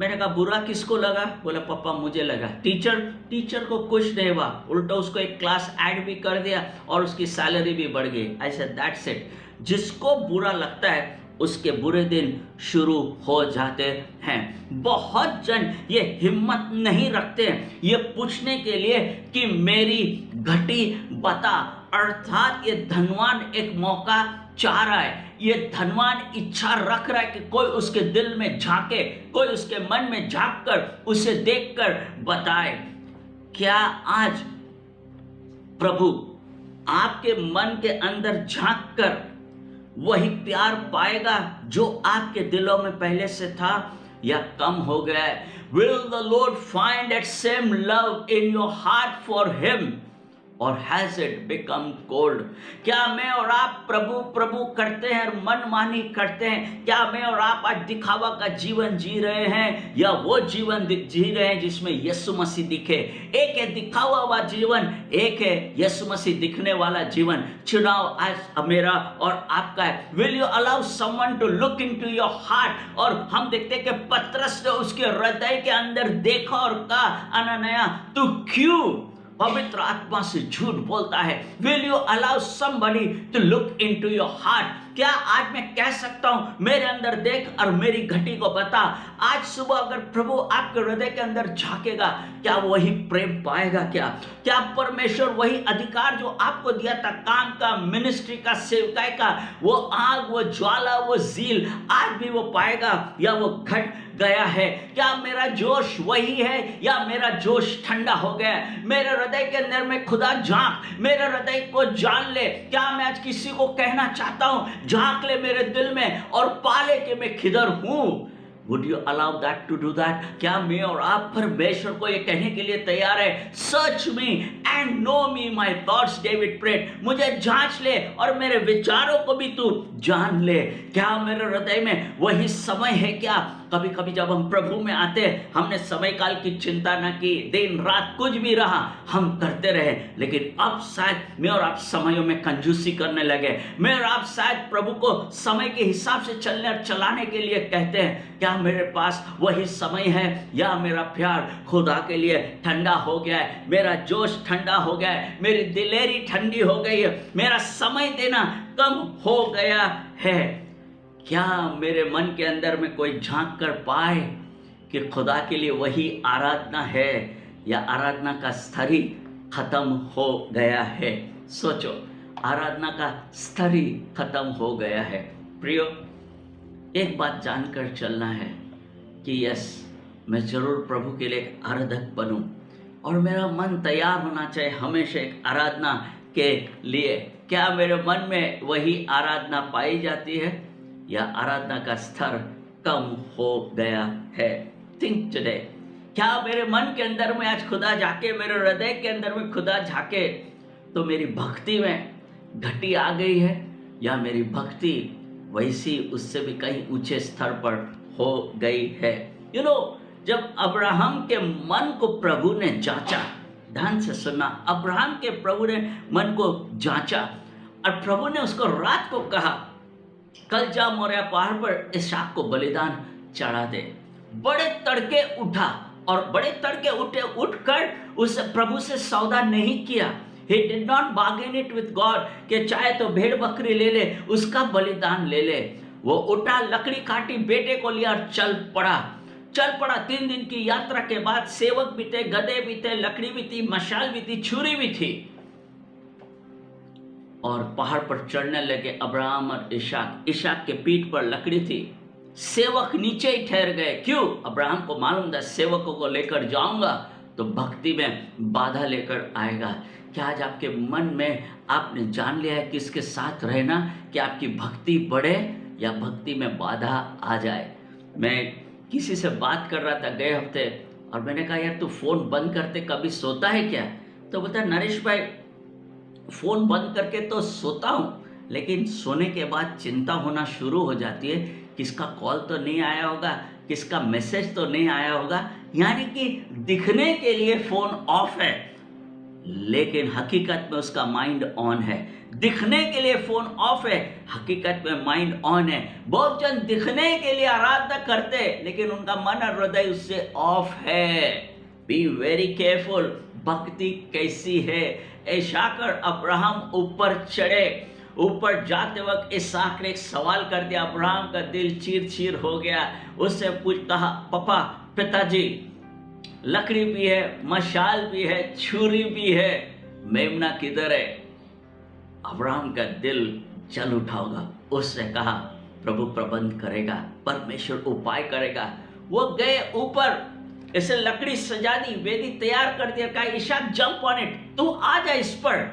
मैंने कहा बुरा किसको लगा? बोला पापा मुझे लगा। टीचर को कुछ नहीं हुआ, उल्टा उसको एक क्लास ऐड भी कर दिया और उसकी सैलरी भी बढ़ गई। I said that's it. जिसको बुरा लगता है उसके बुरे दिन शुरू हो जाते हैं। बहुत जन ये हिम्मत नहीं रखते ये पूछने के लिए कि मेरी घटी बता। अर्थात ये धनवान एक मौका चाह रहा है, ये धनवान इच्छा रख रहा है कि कोई उसके दिल में झांके, कोई उसके मन में झांक कर उसे देखकर बताए। क्या आज प्रभु आपके मन के अंदर झांक कर वही प्यार पाएगा जो आपके दिलों में पहले से था, या कम हो गया है? Will the Lord find that same love in your heart for Him? और has it become cold? क्या मैं और आप प्रभु प्रभु करते हैं और मनमानी करते हैं? क्या मैं और आप आज दिखावा का जीवन जी रहे हैं, या वो जीवन जी रहे हैं जिसमें यीशु मसीह दिखे? एक है दिखावा हुआ जीवन, एक है यीशु मसीह दिखने वाला जीवन। चुनाव आज मेरा और आपका है। Will you allow someone to look into your heart? और हम देखते हैं कि पतरस ने उसके हृदय के अंदर देखा और कहा, अनन्या तू क्यों पवित्र आत्मा से झूठ बोलता है? Will you allow somebody to look into your heart? क्या आज मैं कह सकता हूं मेरे अंदर देख और मेरी घटी को बता? आज सुबह अगर प्रभु आपके हृदय के अंदर झांकेगा, क्या वही प्रेम पाएगा? क्या परमेश्वर वही अधिकार जो आपको दिया था, काम का, मिनिस्ट्री का, सेवकाई का, वो आग, वो ज्वाला, वो जील आज भी वो पाएगा, या वो घट गया है? क्या मेरा जोश वही है, या मेरा जोश ठंडा हो गया है? मेरे हृदय के अंदर में खुदा झांक, मेरे हृदय को जान ले। क्या मैं आज किसी को कहना चाहता हूं, झांक ले मेरे दिल में और पाले कि मैं किधर हूं? Would you allow that to do that? क्या मैं और आप परमेश्वर को ये कहने के लिए तैयार है, Search me and know me my thoughts, David prayed. मुझे जांच ले और मेरे विचारों को भी तू जान ले। क्या मेरे हृदय में वही समय है? क्या कभी कभी जब हम प्रभु में आते हैं, हमने समय काल की चिंता न की, दिन रात कुछ भी रहा हम करते रहे, लेकिन अब शायद मैं और आप समयों में कंजूसी करने लगे। मैं और आप शायद प्रभु को समय के हिसाब से चलने और चलाने के लिए कहते हैं। क्या मेरे पास वही समय है, या मेरा प्यार खुदा के लिए ठंडा हो गया है? मेरा जोश ठंडा हो गया है, मेरी दिलेरी ठंडी हो गई है, मेरा समय देना कम हो गया है? क्या मेरे मन के अंदर में कोई झांक कर पाए कि खुदा के लिए वही आराधना है, या आराधना का स्तर ही खत्म हो गया है? सोचो, आराधना का स्तर ही खत्म हो गया है। प्रियो, एक बात जानकर चलना है कि यस, मैं जरूर प्रभु के लिए एक आराधक बनूं, और मेरा मन तैयार होना चाहिए हमेशा एक आराधना के लिए। क्या मेरे मन में वही आराधना पाई जाती है, या आराधना का स्तर कम हो गया है। थिंक टुडे, क्या मेरे मन के अंदर में आज खुदा झाके, मेरे हृदय के अंदर में खुदा झाके तो मेरी भक्ति में घटी आ गई है, या मेरी भक्ति वैसी उससे भी कहीं ऊंचे स्तर पर हो गई है। यू नो, जब अब्राहम के मन को प्रभु ने जांचा, ध्यान से सुनना, अब्राहम के प्रभु ने मन को जांचा और प्रभु ने उसको रात को कहा, कल जा मोरिया पहाड़ पर इसहाक को बलिदान चढ़ा दे। बड़े तड़के उठा और बड़े तड़के उठकर उस प्रभु से सौदा नहीं किया। He did not bargain it with God कि चाहे तो भेड़ बकरी ले ले, उसका बलिदान ले ले। वो उठा, लकड़ी काटी, बेटे को लिया और चल पड़ा। 3 दिन की यात्रा के बाद सेवक भी थे, गधे भी थे, लकड़ी भी थी, मशाल भी थी, छुरी भी थी, और पहाड़ पर चढ़ने लगे अब्राहम और इशाक के पीठ पर लकड़ी थी। सेवक नीचे ही ठहर गए। क्यों? अब्राहम को मालूम था सेवकों को लेकर जाऊंगा तो भक्ति में बाधा लेकर आएगा। क्या आज आपके मन में आपने जान लिया है किसके साथ रहना, कि आपकी भक्ति बढ़े या भक्ति में बाधा आ जाए? मैं किसी से बात कर रहा था गए हफ्ते, और मैंने कहा यार तू फोन बंद करते कभी सोता है क्या? तो बोलता नरेश भाई फोन बंद करके तो सोता हूँ, लेकिन सोने के बाद चिंता होना शुरू हो जाती है, किसका कॉल तो नहीं आया होगा, किसका मैसेज तो नहीं आया होगा। यानी कि दिखने के लिए फोन ऑफ है, लेकिन हकीकत में उसका माइंड ऑन है। दिखने के लिए फोन ऑफ है, हकीकत में माइंड ऑन है। बहुत जन दिखने के लिए आराधना करते, लेकिन उनका मन और हृदय उससे ऑफ है। Be very careful. भक्ति कैसी है? इसहाक और अब्राहम ऊपर चढ़े। ऊपर जाते वक्त इसहाक ने एक सवाल कर दिया, अब्राहम का दिल चीर हो गया। उससे कहा, पापा, पिताजी, लकड़ी भी है, मशाल भी है, छुरी भी है, मेमना किधर है? अब्राहम का दिल जल उठा होगा। उससे कहा प्रभु प्रबंध करेगा, परमेश्वर उपाय करेगा। वो गए ऊपर, इसे लकड़ी सजा दी, वेदी तैयार कर दिया, कहा इसहाक जंप ऑन इट, तू आ जा इस पर।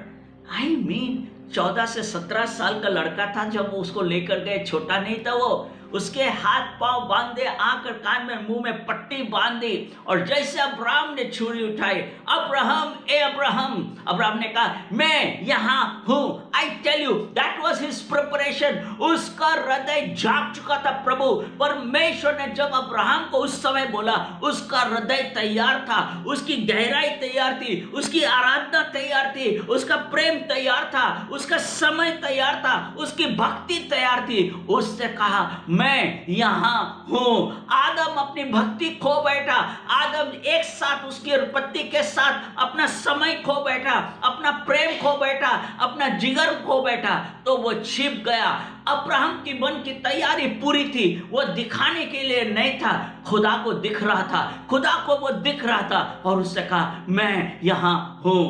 आई मीन 14 से 17 साल का लड़का था जब वो उसको लेकर गए, छोटा नहीं था वो। उसके हाथ पांव बांधे, आंख और कान में मुंह में पट्टी बांध दी, और जैसे अब्राहम ने छुरी उठाई, अब्राहम, ए अब्राहम, अब्राहम ने कहा मैं यहां हूं। I tell you that was his preparation. उसका हृदय जाग चुका था प्रभु। परमेश्वर ने जब अब्राहम को उस समय बोला, उसका हृदय तैयार था, उसकी गहराई तैयार थी, उसकी आराधना तैयार थी, उसका प्रेम तैयार था, उसका समय तैयार था, उसकी भक्ति तैयार थी। उससे कहा मैं यहां हूं। आदम अपनी भक्ति खो बैठा, आदम एक साथ उसकी पत्नी के साथ अपना समय खो बैठा, अपना प्रेम खो बैठा, अपना जिगर खो बैठा, तो वो छिप गया। अब्राहम की मन की तैयारी पूरी थी, वो दिखाने के लिए नहीं था, खुदा को दिख रहा था, खुदा को वो दिख रहा था, और उससे कहा मैं यहां हूं।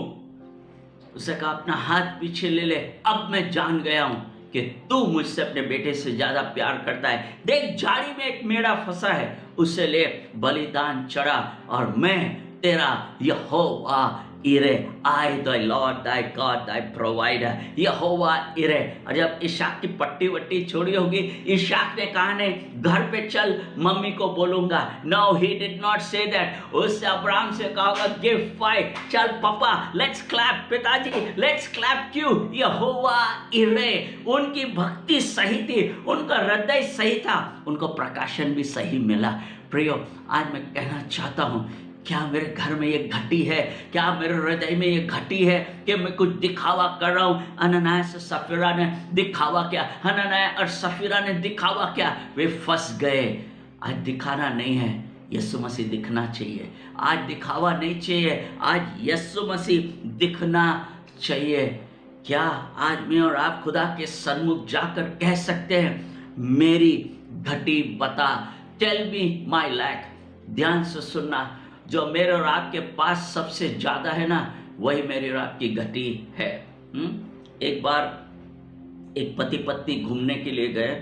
उससे कहा अपना हाथ पीछे ले ले, अब मैं जान गया हूं कि तू मुझसे अपने बेटे से ज्यादा प्यार करता है। देख झाड़ी में एक मेढ़ा फंसा है, उससे ले बलिदान चढ़ा, और मैं तेरा यहोवा इरे, आई दाई लॉर्ड दाई गॉड दाई प्रोवाइडर, यहोवा इरे। और जब इसहाक की पट्टी वट्टी छोड़ी होगी, इसहाक ने कहा ने घर पे चल, मम्मी को बोलूंगा। No, he did not say that. उससे अब्राहम से कहा गिव 5, चल पापा लेट्स क्लैप, पिताजी लेट्स क्लैप। क्यों? यहोवा इरे। उनकी भक्ति सही थी, उनका हृदय सही था, उनको प्रकाशन भी सही मिला। प्रियो, आज मैं कहना चाहता हूं, क्या मेरे घर में ये घटी है? क्या मेरे हृदय में ये घटी है कि मैं कुछ दिखावा कर रहा हूँ? अननायास और सफीरा ने दिखावा किया, हननायास और सफीरा ने दिखावा किया, वे फंस गए। आज दिखाना नहीं है, यीशु मसीह दिखना चाहिए। आज दिखावा नहीं चाहिए, आज यीशु मसीह दिखना चाहिए। क्या आज मैं और आप खुदा के सन्मुख जाकर कह सकते हैं मेरी घटी बता, टेल मी माई लैक? ध्यान से सुनना, जो मेरे और आपके पास सबसे ज्यादा है ना, वही मेरी और आपकी घटी है। एक बार एक पति पत्नी घूमने के लिए गए,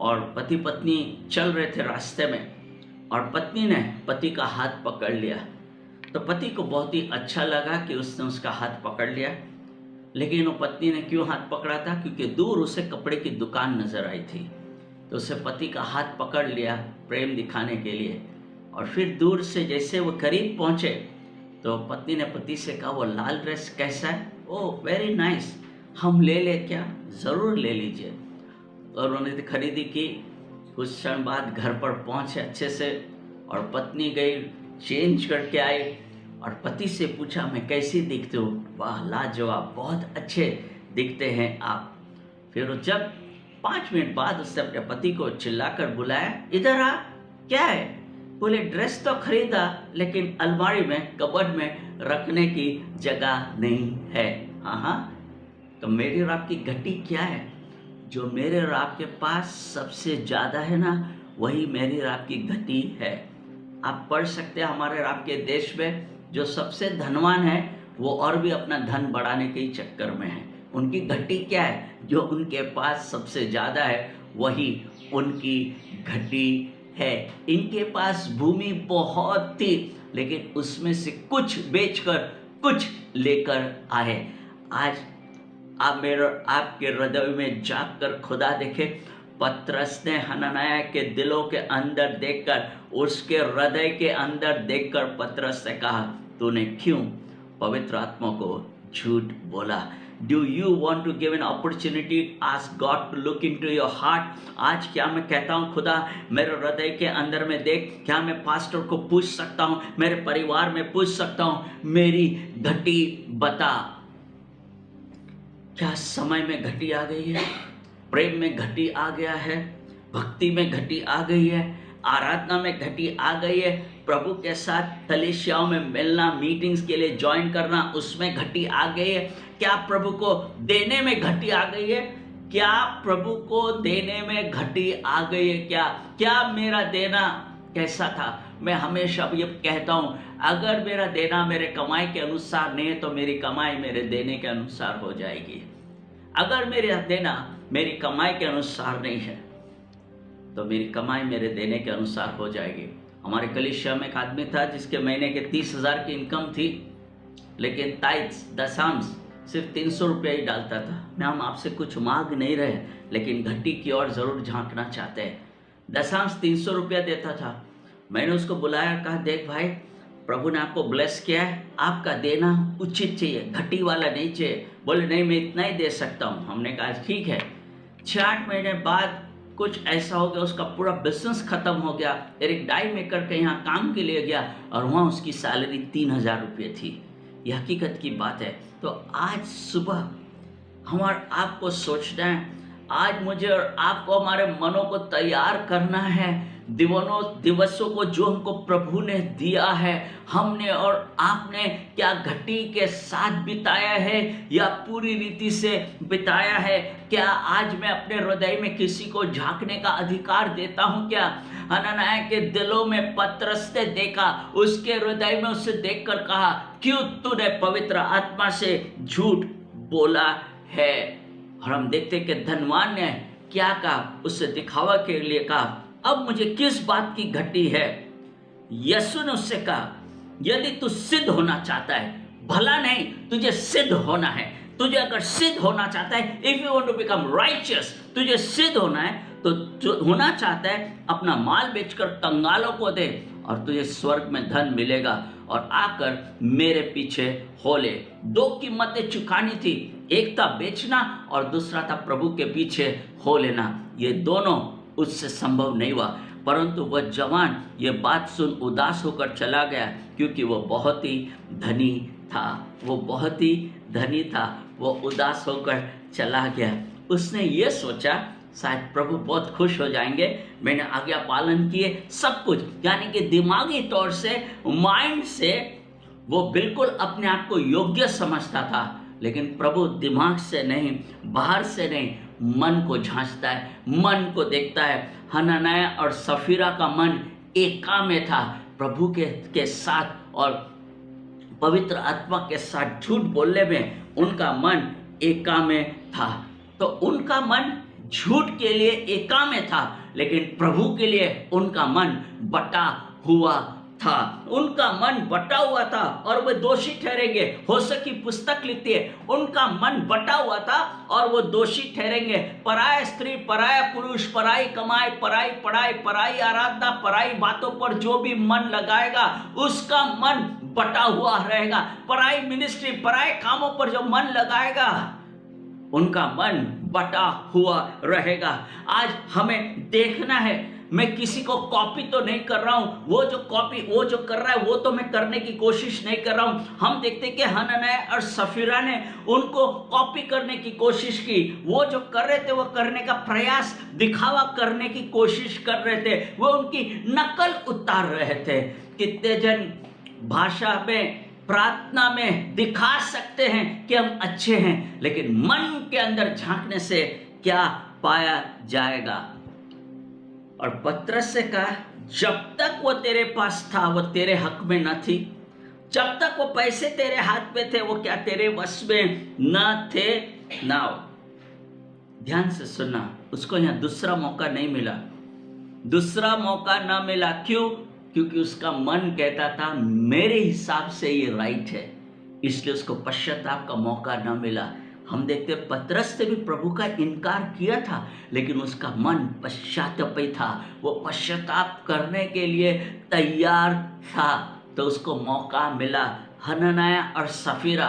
और पति पत्नी चल रहे थे रास्ते में, और पत्नी ने पति का हाथ पकड़ लिया। तो पति को बहुत ही अच्छा लगा कि उसने उसका हाथ पकड़ लिया, लेकिन वो पत्नी ने क्यों हाथ पकड़ा था? क्योंकि दूर उसे कपड़े की दुकान नजर आई थी। तो उसे पति का हाथ पकड़ लिया प्रेम दिखाने के लिए, और फिर दूर से जैसे वो करीब पहुंचे तो पत्नी ने पति से कहा, वो लाल ड्रेस कैसा है? ओह वेरी नाइस, हम ले ले क्या? ज़रूर ले लीजिए। और उन्होंने खरीदी की। कुछ क्षण बाद घर पर पहुंचे अच्छे से, और पत्नी गई चेंज करके आई और पति से पूछा, मैं कैसी दिखती हूँ? वाह लाजवाब, बहुत अच्छे दिखते हैं आप। फिर जब 5 मिनट बाद उसने अपने पति को चिल्लाकर बुलाया, इधर आ, क्या है? बोले ड्रेस तो खरीदा लेकिन अलमारी में कबर्ड में रखने की जगह नहीं है। हाँ, तो मेरी और आपकी घटी क्या है? जो मेरे और आपके पास सबसे ज़्यादा है ना, वही मेरी और आपकी घटी है। आप पढ़ सकते हैं हमारे और आपके देश में जो सबसे धनवान है वो और भी अपना धन बढ़ाने के ही चक्कर में है। उनकी घटी क्या है? जो उनके पास सबसे ज़्यादा है वही उनकी घटी है। इनके पास भूमि बहुत थी लेकिन उसमें से कुछ बेचकर कुछ लेकर आए। आज आप मेरे आपके हृदय में जाकर खुदा देखे। पतरस ने हनन्याह के दिलों के अंदर देखकर, उसके हृदय के अंदर देखकर पतरस से कहा, तूने क्यों पवित्र आत्मा को झूठ बोला? Do you want to give an opportunity, ask God to look into your heart? आज क्या मैं कहता हूँ, खुदा मेरे हृदय के अंदर में देख। क्या मैं पास्टर को पूछ सकता हूँ, मेरे परिवार में पूछ सकता हूँ, मेरी घटी बता। क्या समय में घटी आ गई है? प्रेम में घटी आ गया है, भक्ति में घटी आ गई है, आराधना में घटी आ गई है, प्रभु के साथ कलीसियाओं में मिलना, मीटिंग्स के लिए ज्वाइन करना, उसमें घटी आ गई है। क्या प्रभु को देने में घटी आ गई है? क्या प्रभु को देने में घटी आ गई है? क्या मेरा देना कैसा था? मैं हमेशा ये कहता हूँ, अगर मेरा देना मेरे कमाई के अनुसार नहीं है तो मेरी कमाई मेरे देने के अनुसार हो जाएगी। अगर मेरा देना मेरी कमाई के अनुसार नहीं है तो मेरी कमाई मेरे देने के अनुसार हो जाएगी। हमारे कलीसिया में एक आदमी था जिसके महीने के 30,000 की इनकम थी, लेकिन ताइट्स दशांश सिर्फ 300 रुपया ही डालता था। मैं हम आपसे कुछ मांग नहीं रहे, लेकिन घटी की ओर जरूर झांकना चाहते हैं। दशांश 300 रुपया देता था। मैंने उसको बुलाया, कहा, देख भाई, प्रभु ने आपको ब्लेस किया है, आपका देना उचित चाहिए, घटी वाला नहीं चाहिए। बोले नहीं, मैं इतना ही दे सकता हूँ। हमने कहा ठीक है। 6-8 महीने बाद कुछ ऐसा हो गया, उसका पूरा बिजनेस खत्म हो गया। एक डाई मेकर के यहाँ काम के लिए गया और वहाँ उसकी सैलरी 3,000 रुपये थी। यह हकीकत की बात है। तो आज सुबह हमारे आपको सोचना है, आज मुझे और आपको हमारे मनों को तैयार करना है दिवसों को जो हमको प्रभु ने दिया है। हमने और आपने क्या घटी के साथ बिताया है या पूरी रीति से बिताया है? क्या आज मैं अपने हृदय में किसी को झांकने का अधिकार देता हूं? क्या हनन्याह के दिलों में पतरस ने देखा, उसके हृदय में उसे देखकर कहा, क्यों तूने पवित्र आत्मा से झूठ बोला है? और हम देखते कि धनवान ने क्या कहा, उससे दिखावा के लिए कहा, अब मुझे किस बात की घटी है? यीशु ने उससे कहा, यदि तू सिद्ध होना चाहता है, भला नहीं, तुझे सिद्ध होना है। तुझे अगर सिद्ध होना चाहता है, if you want to become righteous, तुझे सिद्ध होना है, तो जो होना चाहता है अपना माल बेचकर कंगालों को दे और तुझे स्वर्ग में धन मिलेगा, और आकर मेरे पीछे हो ले। 2 कीमतें चुकानी थी, एक था बेचना और दूसरा था प्रभु के पीछे हो लेना। ये दोनों उससे संभव नहीं हुआ, परंतु वह जवान ये बात सुन उदास होकर चला गया, क्योंकि वो बहुत ही धनी था। वो बहुत ही धनी था, वो उदास होकर चला गया। उसने ये सोचा शायद प्रभु बहुत खुश हो जाएंगे, मैंने आज्ञा पालन किए, सब कुछ, यानी कि दिमागी तौर से, माइंड से वो बिल्कुल अपने आप को योग्य समझता था। लेकिन प्रभु दिमाग से नहीं, बाहर से नहीं, मन को झांचता है, मन को देखता है। हनन्याह और सफीरा का मन एका में था प्रभु के साथ, और पवित्र आत्मा के साथ झूठ बोलने में उनका मन एका में था। तो उनका मन झूठ के लिए एका में था, लेकिन प्रभु के लिए उनका मन बटा हुआ था, उनका मन बटा हुआ था और वे दोषी ठहरेंगे। होशे की पुस्तक लिखती है, उनका मन बटा हुआ था और वो दोषी ठहरेंगे। पराया स्त्री, पराया पुरुष, पराई कमाई, पराई पढ़ाई, पराई आराधना, पराई बातों पर जो भी मन लगाएगा उसका मन बटा हुआ रहेगा। पराई मिनिस्ट्री, पराए कामों पर जो मन लगाएगा उनका मन बटा हुआ रहेगा। आज हमें देखना है, मैं किसी को कॉपी तो नहीं कर रहा हूं, वो जो कर रहा है वो तो मैं करने की कोशिश नहीं कर रहा हूं। हम देखते कि हनन्याह और सफीरा ने उनको कॉपी करने की कोशिश की। वो जो कर रहे थे वो करने का प्रयास, दिखावा करने की कोशिश कर रहे थे, वो उनकी नकल उतार रहे थे। कितने जन भाषा में, प्रार्थना में दिखा सकते हैं कि हम अच्छे हैं, लेकिन मन के अंदर झांकने से क्या पाया जाएगा। और पतरस से कहा, जब तक वो तेरे पास था वो तेरे हक में न थी, जब तक वो पैसे तेरे हाथ में थे वो क्या तेरे वश में न थे। नाउ ध्यान से सुनना, उसको यहाँ दूसरा मौका नहीं मिला, दूसरा मौका ना मिला। क्यों? क्योंकि उसका मन कहता था मेरे हिसाब से ये राइट है, इसलिए उसको पश्चाताप का मौका ना मिला। हम देखते हैं पतरस ने भी प्रभु का इनकार किया था, लेकिन उसका मन पश्चातापी था, वो पश्चाताप करने के लिए तैयार था, तो उसको मौका मिला। हनन्याह और सफीरा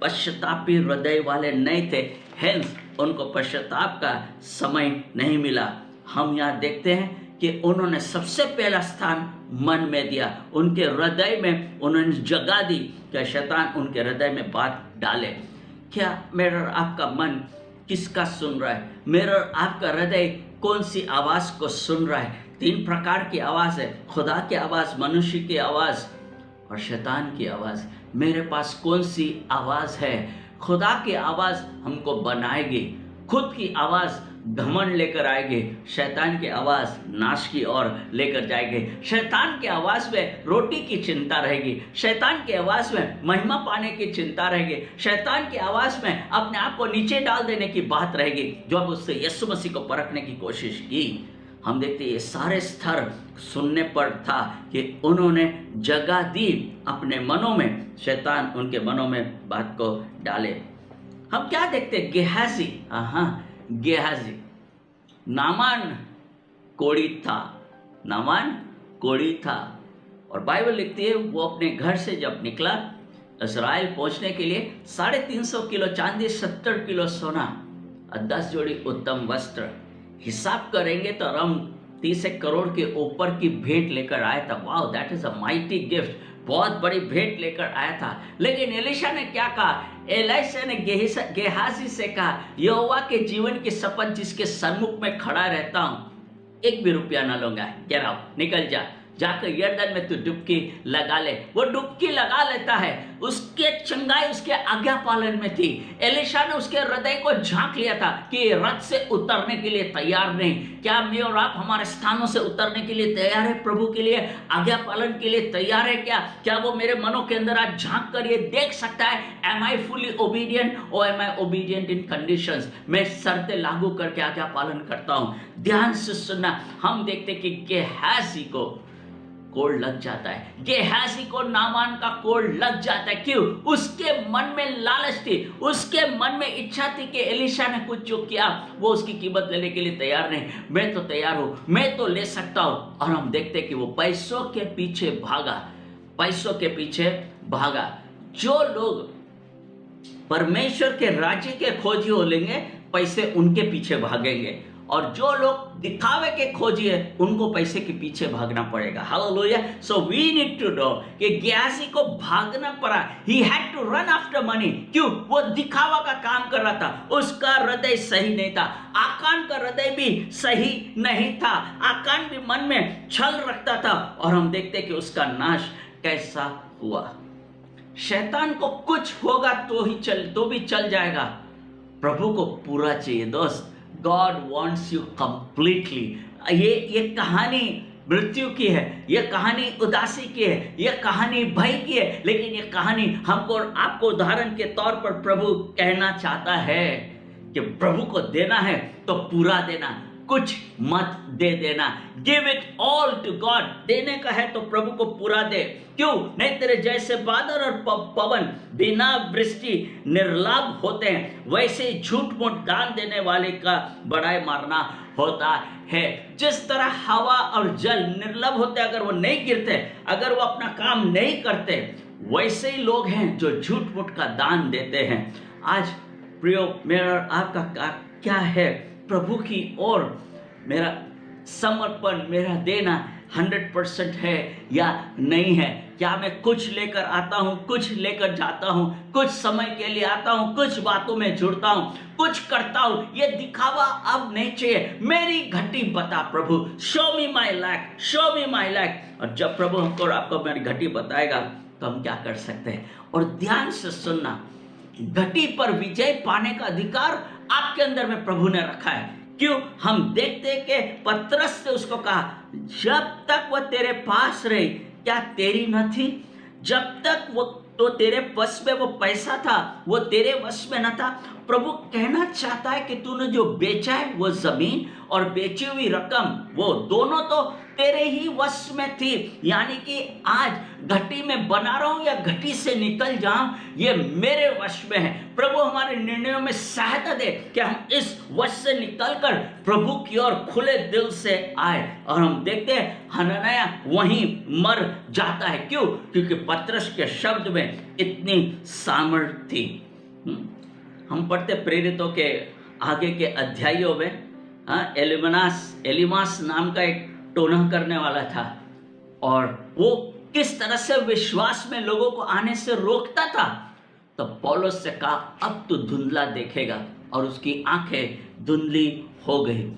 पश्चातापी हृदय वाले नहीं थे, हेंस उनको पश्चाताप का समय नहीं मिला। हम यहाँ देखते हैं कि उन्होंने सबसे पहला स्थान मन में दिया, उनके हृदय में उन्होंने जगह दी कि शैतान उनके हृदय में बात डाले। क्या मेरा और आपका मन किसका सुन रहा है? मेरा और आपका हृदय कौन सी आवाज़ को सुन रहा है? 3 प्रकार की आवाज़ है, खुदा की आवाज़, मनुष्य की आवाज़ और शैतान की आवाज़। मेरे पास कौन सी आवाज़ है? खुदा की आवाज़ हमको बनाएगी, खुद की आवाज़ घमंड लेकर आएगी, शैतान की आवाज़ नाश की ओर लेकर जाएगी। शैतान की आवाज़ में रोटी की चिंता रहेगी, शैतान की आवाज़ में महिमा पाने की चिंता रहेगी, शैतान की आवाज़ में अपने आप को नीचे डाल देने की बात रहेगी। जो अब उससे यीशु मसीह को परखने की कोशिश की, हम देखते ये सारे स्तर सुनने पर था कि उन्होंने जगह दी अपने मनों में, शैतान उनके मनों में बात को डाले। हम क्या देखते? गेहाजी, गेहाजी, नामान कोढ़ी था, नामान कोढ़ी था। और बाइबल लिखती है वो अपने घर से जब निकला इस्राएल पहुंचने के लिए 350 किलो चांदी, 70 किलो सोना और 10 जोड़ी उत्तम वस्त्र, हिसाब करेंगे तो अराउंड 30 करोड़ के ऊपर की भेंट लेकर आया था। Wow, that is a mighty gift, बहुत बड़ी भेंट लेकर आया था। लेकिन एलीशा ने क्या कहा? एलीशा ने गेहाजी से कहा, यहोवा के जीवन की शपथ जिसके सन्मुख में खड़ा रहता हूं, 1 भी रुपया ना लूंगा, गेट आउट, निकल जा, जाकर यरदन में तू डुबकी लगा ले। वो डुबकी लगा लेता है, उसके चंगाई उसके आज्ञा पालन में थी। एलीशा ने उसके हृदय को झांक लिया था कि रथ से उतरने के लिए तैयार नहीं। क्या मैं और आप हमारे स्थानों से उतरने के लिए तैयार है? प्रभु के लिए आज्ञा पालन के लिए तैयार है? क्या वो मेरे मनों के अंदर आज झांक कर ये देख सकता है, एम आई फुली ओबीडियंट और एम आई ओबीडियंट इन कंडीशंस? मैं शर्तें लागू करके आज्ञा पालन करता हूं। ध्यान से सुनना, हम देखते कि गेहाजी को कोड़ लग जाता है, गेहाजी को नामान का कोड़ लग जाता है। क्यों? उसके मन में लालच थी, उसके मन में इच्छा थी कि एलीशा ने कुछ जो किया वो उसकी कीमत लेने के लिए तैयार नहीं। मैं तो तैयार हूं, मैं तो ले सकता हूं। और हम देखते कि वो पैसों के पीछे भागा, पैसों के पीछे भागा। जो लोग परमेश्वर के राज्य के खोजी हो लेंगे, पैसे उनके पीछे भागेंगे, और जो लोग दिखावे के खोजी है उनको पैसे के पीछे भागना पड़ेगा। Hallelujah. So we need to know कि गेहाजी को भागना पड़ा, he had to run after money. क्यों? वो दिखावा का काम कर रहा था, उसका हृदय सही नहीं था। आकान का हृदय भी सही नहीं था, आकान भी मन में छल रखता था। और हम देखते कि उसका नाश कैसा हुआ। शैतान को कुछ होगा तो भी चल जाएगा, प्रभु को पूरा चाहिए दोस्त। God wants you completely। ये कहानी मृत्यु की है, ये कहानी उदासी की है, ये कहानी भय की है, लेकिन ये कहानी हमको और आपको उदाहरण के तौर पर प्रभु कहना चाहता है कि प्रभु को देना है तो पूरा देना। कुछ मत दे देना। Give it all to God. देने का है तो प्रभु को पूरा दे। क्यों? नहीं तेरे जैसे बादल और पवन बिना वृष्टि निर्लाभ होते हैं, वैसे झूठ मूठ दान देने वाले का बड़ाई मारना होता है। जिस तरह हवा और जल निर्लभ होते, अगर वो नहीं गिरते, अगर वो अपना काम नहीं करते, वैसे ही लोग हैं जो झूठ मूठ का दान देते हैं। आज प्रियो, मेरा आपका क्या है? प्रभु की ओर मेरा समर्पण, मेरा देना 100% है या नहीं है? क्या मैं कुछ लेकर आता हूँ, कुछ लेकर जाता हूँ, कुछ समय के लिए आता हूँ, कुछ बातों में जुड़ता हूँ, कुछ करता हूँ? ये दिखावा अब नहीं चाहिए। मेरी घटी बता प्रभु, show me my lack, show me my lack. और जब प्रभु हमको और आपको मेरी घटी बताएगा तो हम क्या कर सकते हैं? और ध्यान से सुनना, घटी पर विजय पाने का अधिकार आपके अंदर में प्रभु ने रखा है। क्यों? हम देखते कि पतरस से उसको कहा, जब तक वो तेरे पास रही, क्या तेरी न थी? जब तक वो तो तेरे वश में वो पैसा था, वो तेरे वश में न था। प्रभु कहना चाहता है कि तूने जो बेचा है, वो जमीन और बेची हुई रकम, वो दोनों तो तेरे ही वश में थी। यानी कि आज घटी में बना रहूं या घटी से निकल जाऊं, ये मेरे वश में है। प्रभु हमारे निर्णयों में सहायता दे कि हम इस वश से निकलकर प्रभु की ओर खुले दिल से आए। और हम देखते हैं हनन्याह वहीं मर जाता है। क्यों? क्योंकि पतरस के शब्द में इतनी सामर्थ्य थी। हम पढ़ते प्रेरितों के आगे के अध्यायों में, एलिमास नाम का एक टोना करने वाला था, और वो किस तरह से विश्वास में लोगों को आने से रोकता था। तो पौलुस से कहा, अब तू धुंधला देखेगा, और उसकी आंखें धुंधली हो गई।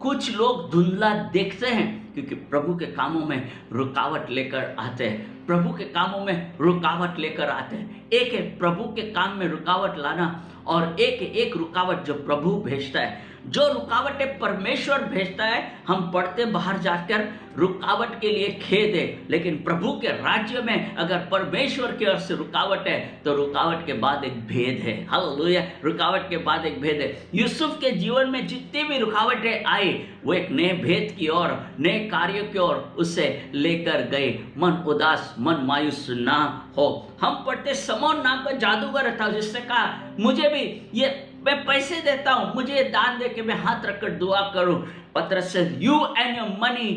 कुछ लोग धुंधला देखते हैं क्योंकि प्रभु के कामों में रुकावट लेकर आते हैं। प्रभु के कामों में रुकावट लेकर आते हैं। एक है प्रभु के काम में रुकावट लाना, और एक रुकावट जो प्रभु भेजता है। जो रुकावटें परमेश्वर भेजता है, हम पढ़ते बाहर जाकर रुकावट के लिए खेद है, लेकिन प्रभु के राज्य में अगर परमेश्वर की ओर से रुकावट है तो रुकावट के बाद एक भेद है। हालेलुया! रुकावट के बाद एक भेद है। यूसुफ के जीवन में जितनी भी रुकावटें आई, वो एक नए भेद की ओर, नए कार्यों की ओर उसे लेकर गए। मन उदास, मन मायूस ना हो। हम पढ़ते समौन नाम का जादूगर था, जिससे कहा, मुझे भी ये मैं पैसे देता हूं, मुझे दान दे के मैं हाथ रखकर दुआ करूं। पतरस से, you and your money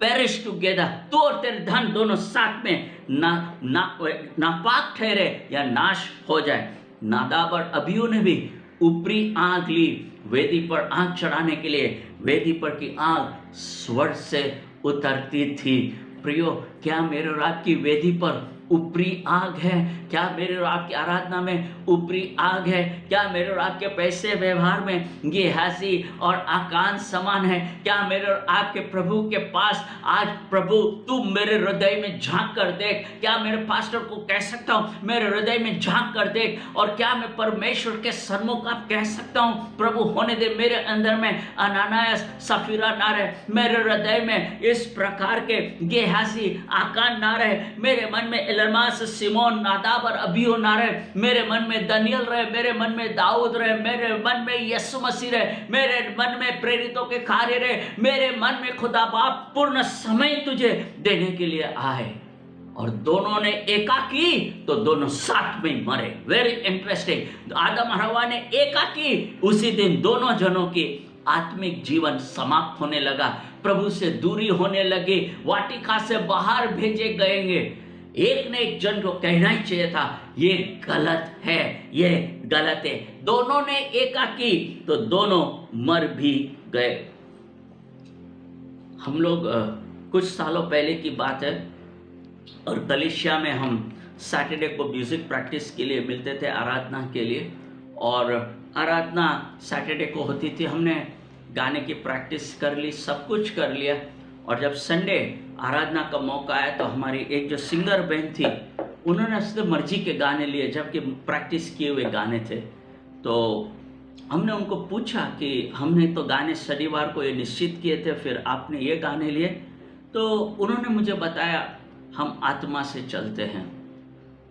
perish together. तू और तेरे धन दोनों साथ में नापाक ठहरे या नाश हो जाए। नादाब और अबीहू ने भी ऊपरी आग ली वेदी पर आग चढ़ाने के लिए। वेदी पर की आग स्वर्ग से उतरती थी। प्रियो, क्या मेरे और आपकी वेदी पर ऊपरी आग है? क्या मेरे और आपकी आराधना में ऊपरी आग है? क्या मेरे और आपके पैसे व्यवहार में ये हंसी और आकांक्ष समान है? क्या मेरे और आपके प्रभु के पास आज, प्रभु तू मेरे हृदय में झांक कर देख? क्या मेरे पास्टर को कह सकता हूँ, मेरे हृदय में झांक कर देख? और क्या मैं परमेश्वर के सन्मुख आप कह सकता हूँ, प्रभु होने दे मेरे अंदर में अनानायस सफीरा ना रहे, मेरे हृदय में इस प्रकार के ये हंसी आकांक्ष ना रहे, मेरे मन में एलमास, सिमोन, नादाब और अबीहू ना रहे, मेरे मन में दानियल रहे, मेरे मन में दाऊद रहे, मेरे मन में यीशु मसीह रहे, मेरे मन में प्रेरितों के कार्य रहे, मेरे मन में खुदा बाप पूर्ण समय तुझे देने के लिए आए। और दोनों ने एकाकी तो दोनों साथ में मरे। Very interesting. आदम और हवा ने एकाकी, उसी दिन दोनों जनों की आत्मिक जीवन समाप्त होने लगा, प्रभु से दूरी होने लगी, वाटिका से बाहर भेजे गएंगे। एक ने एक जन को कहना ही चाहिए था, ये गलत है, ये गलत है। दोनों ने एकाकी तो दोनों मर भी गए। हम लोग कुछ सालों पहले की बात है, और कलीसिया में हम सैटरडे को म्यूजिक प्रैक्टिस के लिए मिलते थे, आराधना के लिए। और आराधना सैटरडे को होती थी, हमने गाने की प्रैक्टिस कर ली, सब कुछ कर लिया। और जब संडे आराधना का मौका आया तो हमारी एक जो सिंगर बहन थी, उन्होंने अपने मर्जी के गाने लिए, जबकि प्रैक्टिस किए हुए गाने थे। तो हमने उनको पूछा कि हमने तो गाने शनिवार को ये निश्चित किए थे, फिर आपने ये गाने लिए। तो उन्होंने मुझे बताया, हम आत्मा से चलते हैं।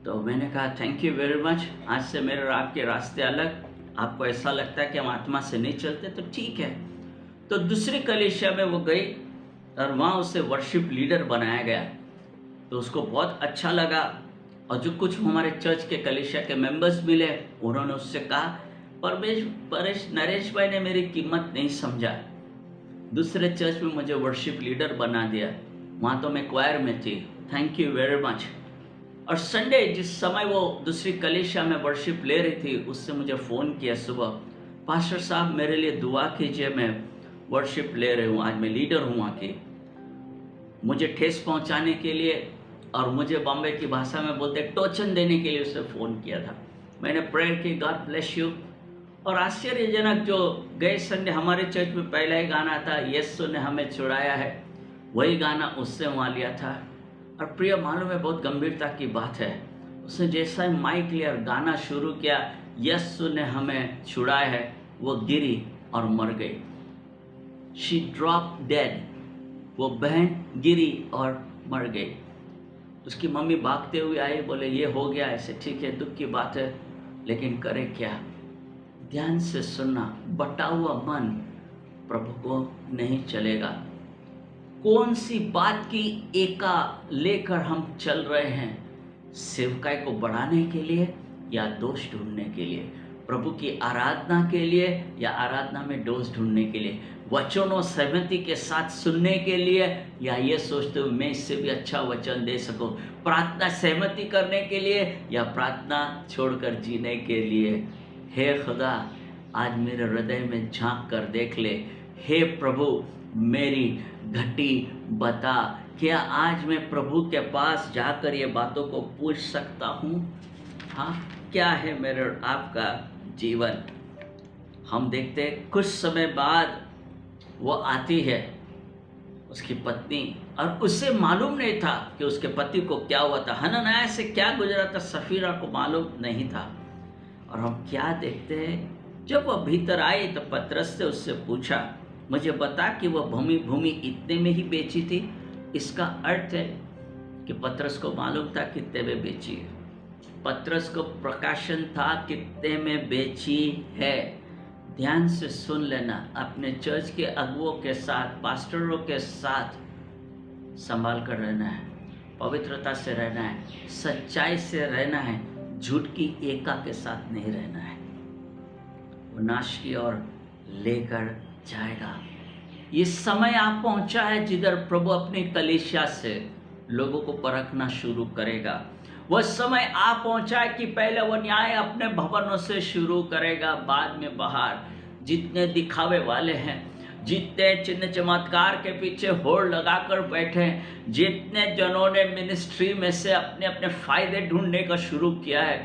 तो मैंने कहा, थैंक यू वेरी मच, आज से मेरे और आपके रास्ते अलग। आपको ऐसा लगता है कि हम आत्मा से नहीं चलते, तो ठीक है। तो दूसरी कलीसिया में वो गई और वहाँ उसे वर्शिप लीडर बनाया गया। तो उसको बहुत अच्छा लगा, और जो कुछ हमारे चर्च के कलीसिया के मेंबर्स मिले, उन्होंने उससे कहा नरेश भाई ने मेरी कीमत नहीं समझा, दूसरे चर्च में मुझे वर्शिप लीडर बना दिया, वहाँ तो मैं क्वायर में थी, थैंक यू वेरी मच। और संडे जिस समय वो दूसरी कलीसिया में वर्शिप ले रही थी, उससे मुझे फ़ोन किया सुबह, पास्टर साहब मेरे लिए दुआ कीजिए, मैं वर्शिप ले रही हूँ, आज मैं लीडर हूँ वहाँ की। मुझे ठेस पहुँचाने के लिए और मुझे बॉम्बे की भाषा में बोलते टोचन देने के लिए उसे फ़ोन किया था। मैंने प्रेयर की, गॉड ब्लेस यू। और आश्चर्यजनक, जो गए संडे हमारे चर्च में पहला ही गाना था, यीशु ने हमें छुड़ाया है, वही गाना उससे वहाँ लिया था। और प्रिय, मालूम है बहुत गंभीरता की बात है, उसने जैसा ही माइक लिया और गाना शुरू किया, यीशु ने हमें छुड़ाया है, वो गिरी और मर गई। शी ड्रॉप डेड, वो बहन गिरी और मर गई। उसकी मम्मी भागते हुए आई, बोले ये हो गया ऐसे, ठीक है दुख की बात है, लेकिन करे क्या। ध्यान से सुनना, बटा हुआ मन प्रभु को नहीं चलेगा। कौन सी बात की एका लेकर हम चल रहे हैं, सेवकाई को बढ़ाने के लिए या दोष ढूंढने के लिए, प्रभु की आराधना के लिए या आराधना में दोष ढूंढने के लिए, वचनों सहमति के साथ सुनने के लिए या ये सोचते हो मैं इससे भी अच्छा वचन दे सकूं, प्रार्थना सहमति करने के लिए या प्रार्थना छोड़कर जीने के लिए। हे खुदा, आज मेरे हृदय में झांक कर देख ले। हे प्रभु, मेरी घटी बता, क्या आज मैं प्रभु के पास जाकर ये बातों को पूछ सकता हूँ? हाँ, क्या है मेरे आपका जीवन? हम देखते कुछ समय बाद वो आती है, उसकी पत्नी, और उसे मालूम नहीं था कि उसके पति को क्या हुआ था, हनन्याह से क्या गुजरा था, सफीरा को मालूम नहीं था। और हम क्या देखते हैं, जब वह भीतर आई तो पतरस से उससे पूछा, मुझे बता कि वह भूमि इतने में ही बेची थी। इसका अर्थ है कि पतरस को मालूम था कितने में बेची है, पतरस को प्रकाशन था कितने में बेची है। ध्यान से सुन लेना, अपने चर्च के अगुओं के साथ, पास्टरों के साथ संभाल कर रहना है, पवित्रता से रहना है, सच्चाई से रहना है, झूठ की एका के साथ नहीं रहना है, वो नाश की ओर लेकर जाएगा। ये समय आप पहुंचा है जिधर प्रभु अपनी कलीसिया से लोगों को परखना शुरू करेगा। वह समय आ पहुंचा है कि पहले वह न्याय अपने भवनों से शुरू करेगा, बाद में बाहर। जितने दिखावे वाले हैं, जितने चिन्ह चमत्कार के पीछे होड़ लगाकर बैठे, जितने जनों ने मिनिस्ट्री में से अपने अपने फायदे ढूंढने का शुरू किया है,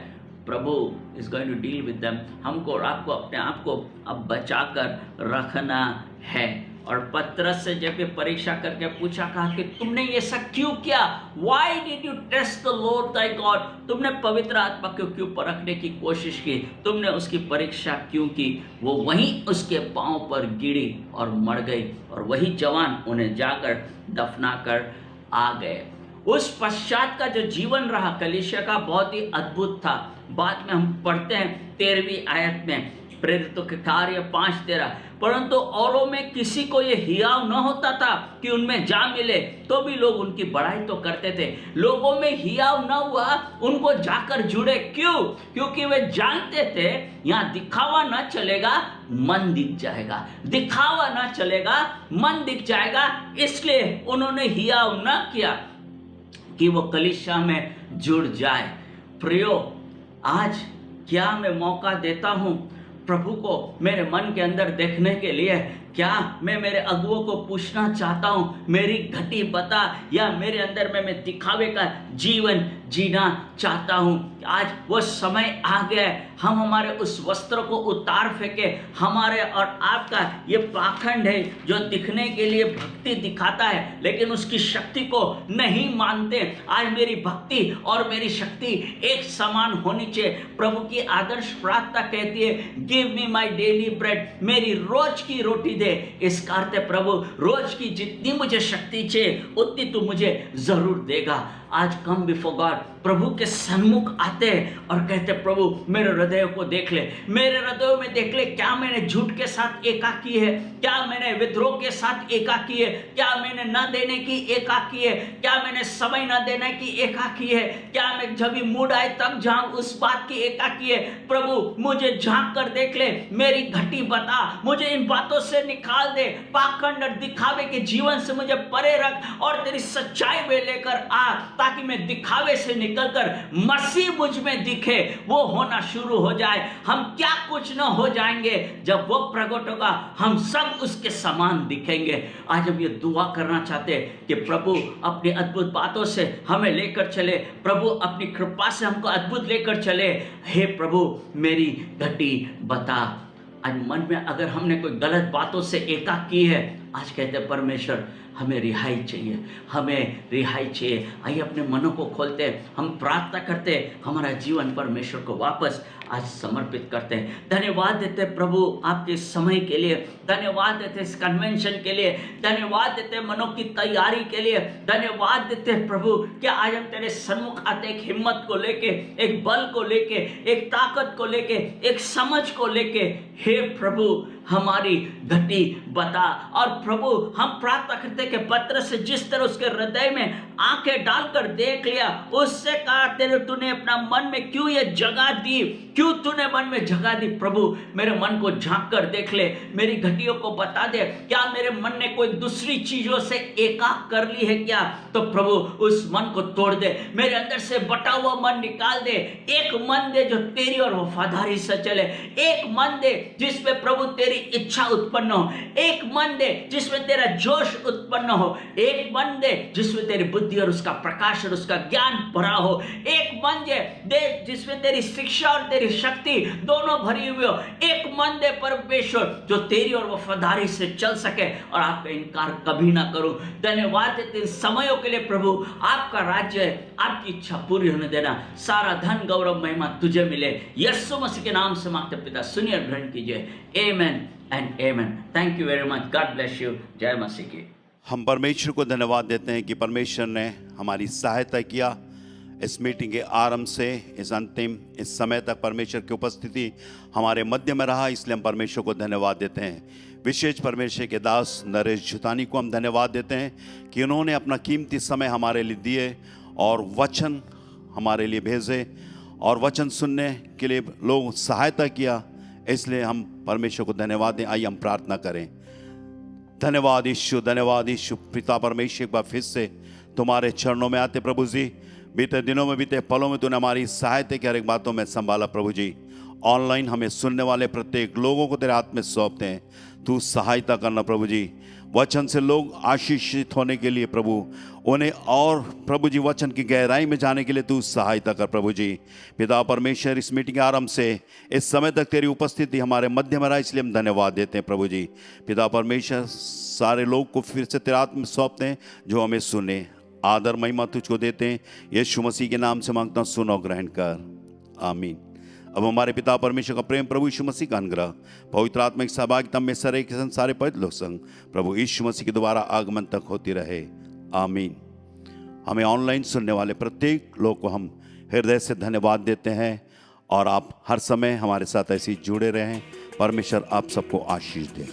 प्रभु is going to deal with them. हमको और आपको अपने आप को अब बचाकर रखना है। और पतरस से जब ये परीक्षा करके पूछा, कहा कि तुमने ये सब क्यों किया? Why did you test the Lord thy God? तुमने पवित्र आत्मा को क्यों परखने की कोशिश की? तुमने उसकी परीक्षा क्यों की? वो वहीं उसके पांव पर गिरी और मर गई, और वही जवान उन्हें जाकर दफना कर आ गए। उस पश्चात का जो जीवन रहा कलीसिया का बहुत ही अद्भुत था। बाद में हम पढ़ते हैं 13वीं आयत में, प्रेरितों के कार्य 5:13, परंतु औरों में किसी को ये हियाव न होता था कि उनमें जा मिले, तो भी लोग उनकी बड़ाई तो करते थे। लोगों में हियाव न हुआ, उनको जाकर जुड़े। क्यों? क्योंकि वे जानते थे यहाँ दिखावा न चलेगा, मन दिख जाएगा। दिखावा न चलेगा, मन दिख जाएगा। इसलिए उन्होंने हियाव न किया कि वो कलीसिया में जुड़ जाए। प्रियो, आज क्या मैं मौका देता हूँ प्रभु को मेरे मन के अंदर देखने के लिए? क्या मैं मेरे अगुओं को पूछना चाहता हूँ, मेरी घटी बता, या मेरे अंदर में मैं दिखावे का जीवन जीना चाहता हूँ? आज वो समय आ गया है, हम हमारे उस वस्त्र को उतार फेंके। हमारे और आपका ये पाखंड है जो दिखने के लिए भक्ति दिखाता है लेकिन उसकी शक्ति को नहीं मानते। आज मेरी भक्ति और मेरी शक्ति एक समान होनी चाहिए। प्रभु की आदर्श प्रार्थना कहती है, give me my daily bread, मेरी रोज की रोटी दे। इसका अर्थ है प्रभु रोज की जितनी मुझे शक्ति चाहिए उतनी तू मुझे जरूर देगा। आज कम बिफोर गॉड, प्रभु के सन्मुख आते हैं और कहते प्रभु मेरे हृदय को देख ले, मेरे हृदय में देख ले, क्या मैंने झूठ के साथ एकाकी है, क्या मैंने विद्रोह के साथ एकाकी है, क्या मैंने न देने की एकाकी है, क्या मैंने समय न देने की एकाकी है, क्या मैं जब भी मूड आए तब जाऊं उस बात की एकाकी है। प्रभु मुझे झांक कर देख ले, मेरी घटी बता, मुझे इन बातों से निकाल दे, पाखंड और दिखावे के जीवन से मुझे परे रख और तेरी सच्चाई में लेकर आ, ताकि मैं दिखावे से निकलकर मसीह मुझ में दिखे, वो होना शुरू हो जाए। हम क्या कुछ न हो जाएंगे, जब वो प्रकट होगा हम सब उसके समान दिखेंगे। आज हम ये दुआ करना चाहते हैं कि प्रभु अपनी अद्भुत बातों से हमें लेकर चले, प्रभु अपनी कृपा से हमको अद्भुत लेकर चले। हे प्रभु मेरी घटी बता। आज मन में अगर हमने कोई गलत बातों से एकाक की है, आज कहते हैं परमेश्वर हमें रिहाई चाहिए, हमें रिहाई चाहिए। आइए अपने मनों को खोलते हैं, हम प्रार्थना करते हैं, हमारा जीवन परमेश्वर को वापस आज समर्पित करते हैं। धन्यवाद देते हैं प्रभु आपके समय के लिए, धन्यवाद देते हैं इस कन्वेंशन के लिए, धन्यवाद देते हैं मनों की तैयारी के लिए, धन्यवाद देते हैं प्रभु कि आज हम तेरे सन्मुख आते एक हिम्मत को लेके, एक बल को लेके, एक ताकत को लेके, एक समझ को लेके। हे प्रभु हमारी घटी बता। और प्रभु हम प्रार्थना करते कि पत्रस से जिस तरह उसके हृदय में आंखें डालकर देख लिया, उससे कहा तेरे तूने अपना मन में क्यों ये जगह दी, क्यों तूने मन में जगह दी। प्रभु मेरे मन को झांक कर देख ले, मेरी घटियों को बता दे, क्या मेरे मन ने कोई दूसरी चीजों से एकाक कर ली है क्या। तो प्रभु उस मन को तोड़ दे, मेरे अंदर से बटा हुआ मन निकाल दे। एक मन दे जो तेरी और वफादारी से चले, एक मन दे जिसमें प्रभु तेरी इच्छा उत्पन्न हो, एक मन दे जिसमें तेरा जोश उत्पन्न हो, एक मन दे जिसमें तेरी बुद्धि और उसका प्रकाश और उसका ज्ञान भरा हो, एक मन दे जिसमें तेरी शिक्षा और तेरी शक्ति दोनों भरी हुई हो, एक मन दे परमेश्वर जो तेरी और वफादारी से चल सके और आपका इनकार कभी ना करूं। धन्यवाद देते इन समयों के लिए प्रभु, आपका राज्य है, आपकी इच्छा पूरी होने देना, सारा धन गौरव महिमा तुझे मिले। यीशु मसीह के नाम से मांगते पिता, सुनिए ग्रहण कीजिए। Amen and amen. Thank you very much. God bless you. जय मसीह की। हम परमेश्वर को धन्यवाद देते हैं कि परमेश्वर ने हमारी सहायता किया इस मीटिंग के आरंभ से इस अंतिम इस समय तक परमेश्वर की उपस्थिति हमारे मध्य में रहा, इसलिए हम परमेश्वर को धन्यवाद देते हैं। विशेष परमेश्वर के दास नरेश जुतानी को हम धन्यवाद देते हैं कि उन्होंने अपना कीमती समय हमारे लिए दिए और वचन हमारे लिए भेजे और वचन सुनने के लिए लोग सहायता किया, इसलिए हम परमेश्वर को धन्यवाद दें। आइए हम प्रार्थना करें। धन्यवाद यीशु, धन्यवाद यीशु। पिता परमेश्वर एक बार फिर से तुम्हारे चरणों में आते प्रभु जी, बीते दिनों में बीते पलों में तूने हमारी सहायता की हर एक बातों में संभाला प्रभु जी। ऑनलाइन हमें सुनने वाले प्रत्येक लोगों को तेरे हाथ में सौंपते हैं, तू सहायता करना प्रभु जी। वचन से लोग आशीषित होने के लिए प्रभु, उन्हें और प्रभु जी वचन की गहराई में जाने के लिए तू सहायता कर प्रभु जी। पिता परमेश्वर इस मीटिंग के आरंभ से इस समय तक तेरी उपस्थिति हमारे मध्य में रहा, इसलिए हम धन्यवाद देते हैं प्रभु जी। पिता परमेश्वर सारे लोग को फिर से तेरे हाथ में सौंपते हैं जो हमें सुने। आदर महिमा तुझको देते हैं, यीशु मसीह के नाम से मांगता हूं, सुनो ग्रहण कर। आमीन। अब हमारे पिता परमेश्वर का प्रेम, प्रभु यीशु मसीह का अनुग्रह, पवित्र आत्मा की सहभागिता में सरे के संसारे पवित्र लोग संग प्रभु यीशु मसीह के दोबारा आगमन तक होती रहे। आमीन। हमें ऑनलाइन सुनने वाले प्रत्येक लोग को हम हृदय से धन्यवाद देते हैं और आप हर समय हमारे साथ ऐसे ही जुड़े रहें। परमेश्वर आप सबको आशीष दे।